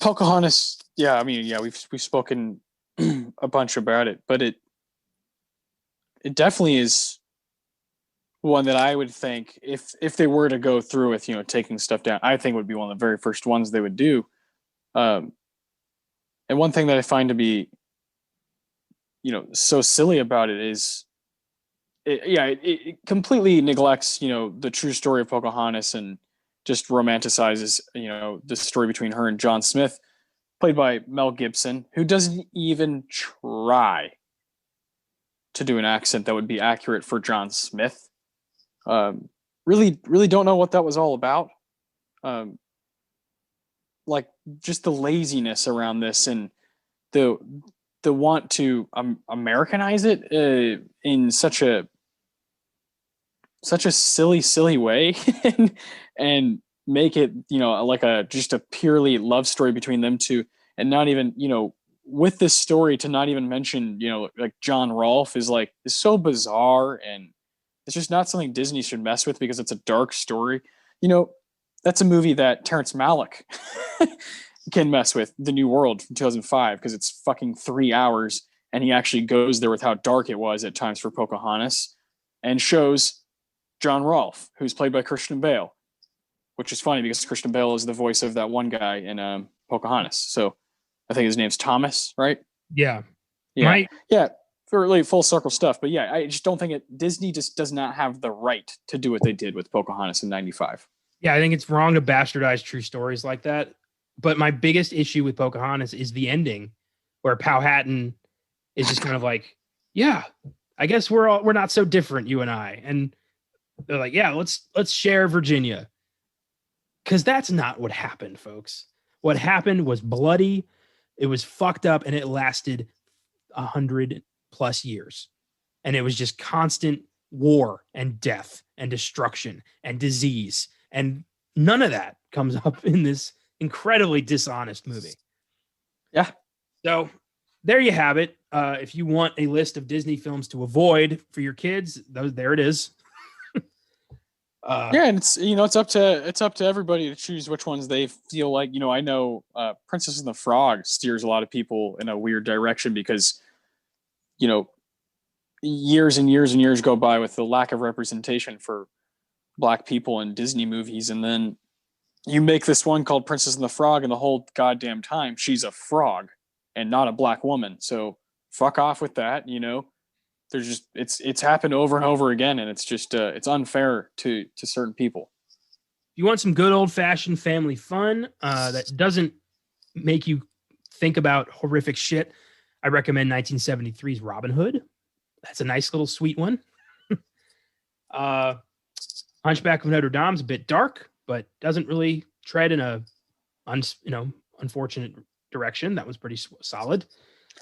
Pocahontas, we've spoken a bunch about it, but it definitely is one that I would think, if they were to go through with, taking stuff down, I think would be one of the very first ones they would do. And one thing that I find to be, so silly about it is, it completely neglects, the true story of Pocahontas, and just romanticizes, the story between her and John Smith, played by Mel Gibson, who doesn't even try to do an accent that would be accurate for John Smith. Really, really don't know what that was all about. Like, just the laziness around this, and the want to Americanize it in such a silly way, and make it, like just a purely love story between them two, and not even, with this story, to not even mention, like John Rolfe is so bizarre, and it's just not something Disney should mess with, because it's a dark story. That's a movie that Terrence Malick can mess with, The New World from 2005, because it's fucking 3 hours, and he actually goes there with how dark it was at times for Pocahontas, and shows John Rolfe, who's played by Christian Bale, which is funny because Christian Bale is the voice of that one guy in Pocahontas. So I think his name's Thomas, right? Yeah. Yeah. Yeah. For really full circle stuff. But yeah, I just don't think Disney just does not have the right to do what they did with Pocahontas in 95. Yeah, I think it's wrong to bastardize true stories like that. But my biggest issue with Pocahontas is the ending where Powhatan is just kind of like, yeah, I guess we're not so different, you and I. And they're like, yeah, let's share Virginia. Because that's not what happened, folks. What happened was bloody, it was fucked up, and it lasted 100+ years. And it was just constant war and death and destruction and disease. And none of that comes up in this incredibly dishonest movie. Yeah. So there you have it. If you want a list of Disney films to avoid for your kids, there it is. Yeah, and it's up to everybody to choose which ones they feel like. I know Princess and the Frog steers a lot of people in a weird direction because years and years and years go by with the lack of representation for Black people in Disney movies, and then you make this one called Princess and the Frog, and the whole goddamn time she's a frog and not a Black woman. So fuck off with that. There's just it's happened over and over again, and it's just it's unfair to certain people. If you want some good old fashioned family fun that doesn't make you think about horrific shit, I recommend 1973's Robin Hood. That's a nice little sweet one. Hunchback of Notre Dame's a bit dark, but doesn't really tread in a unfortunate direction. That was pretty solid.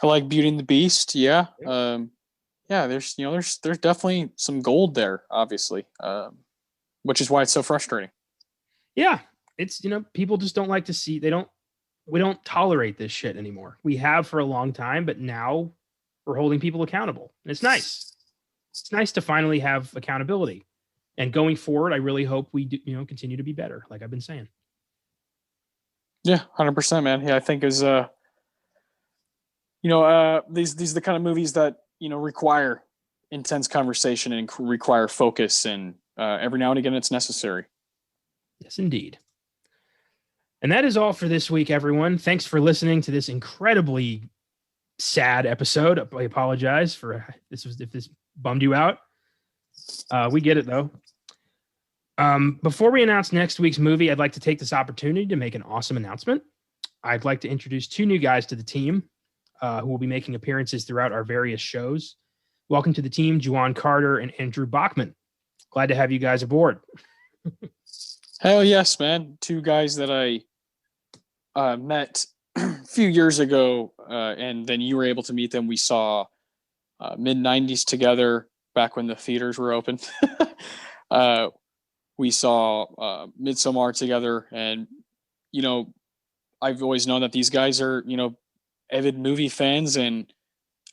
I like Beauty and the Beast. Yeah. There's definitely some gold there, obviously, which is why it's so frustrating. Yeah, it's people just don't like to see. We don't tolerate this shit anymore. We have for a long time, but now we're holding people accountable, and it's nice. It's nice to finally have accountability. And going forward, I really hope we do, continue to be better, like I've been saying. Yeah, 100%, man. Yeah, I think these are the kind of movies that require intense conversation and require focus, and every now and again it's necessary. Yes, indeed. And that is all for this week, everyone. Thanks for listening to this incredibly sad episode. I apologize for if this bummed you out. We get it though. Before we announce next week's movie, I'd like to take this opportunity to make an awesome announcement. I'd like to introduce two new guys to the team who will be making appearances throughout our various shows. Welcome to the team, Juwan Carter and Andrew Bachman. Glad to have you guys aboard. Hell yes, man. Two guys that I met a few years ago, and then you were able to meet them. We saw mid-90s together back when the theaters were open. We saw Midsommar together, and I've always known that these guys are avid movie fans, and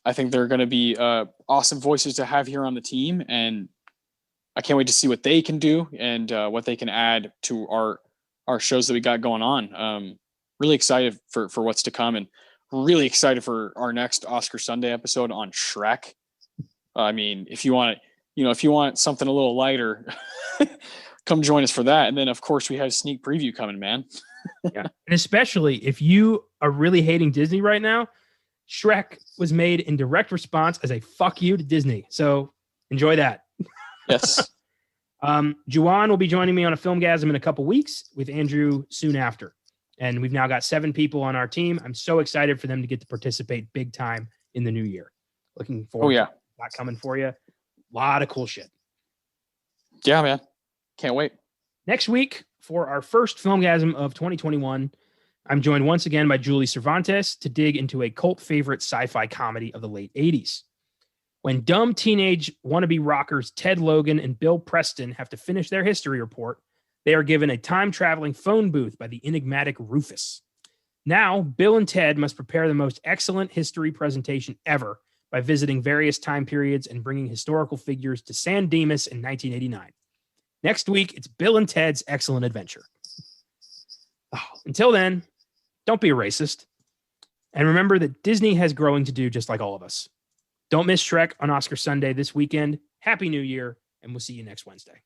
I think they're going to be awesome voices to have here on the team, and I can't wait to see what they can do and what they can add to our shows that we got going on. Really excited for what's to come, and really excited for our next Oscar Sunday episode on Shrek. I mean, if you want something a little lighter, come join us for that. And then, of course, we have a sneak preview coming, man. Yeah, and especially if you are really hating Disney right now, Shrek was made in direct response as a fuck you to Disney. So enjoy that. Yes. Juwan will be joining me on a Filmgazm in a couple weeks, with Andrew soon after. And we've now got 7 people on our team. I'm so excited for them to get to participate big time in the new year. Looking forward to that coming for you. A lot of cool shit. Yeah, man. Can't wait. Next week, for our first Filmgazm of 2021, I'm joined once again by Julie Cervantes to dig into a cult favorite sci-fi comedy of the late 80s. When dumb teenage wannabe rockers Ted Logan and Bill Preston have to finish their history report, they are given a time-traveling phone booth by the enigmatic Rufus. Now, Bill and Ted must prepare the most excellent history presentation ever by visiting various time periods and bringing historical figures to San Dimas in 1989. Next week, it's Bill and Ted's Excellent Adventure. Until then, don't be a racist. And remember that Disney has growing to do just like all of us. Don't miss Shrek on Oscar Sunday this weekend. Happy New Year, and we'll see you next Wednesday.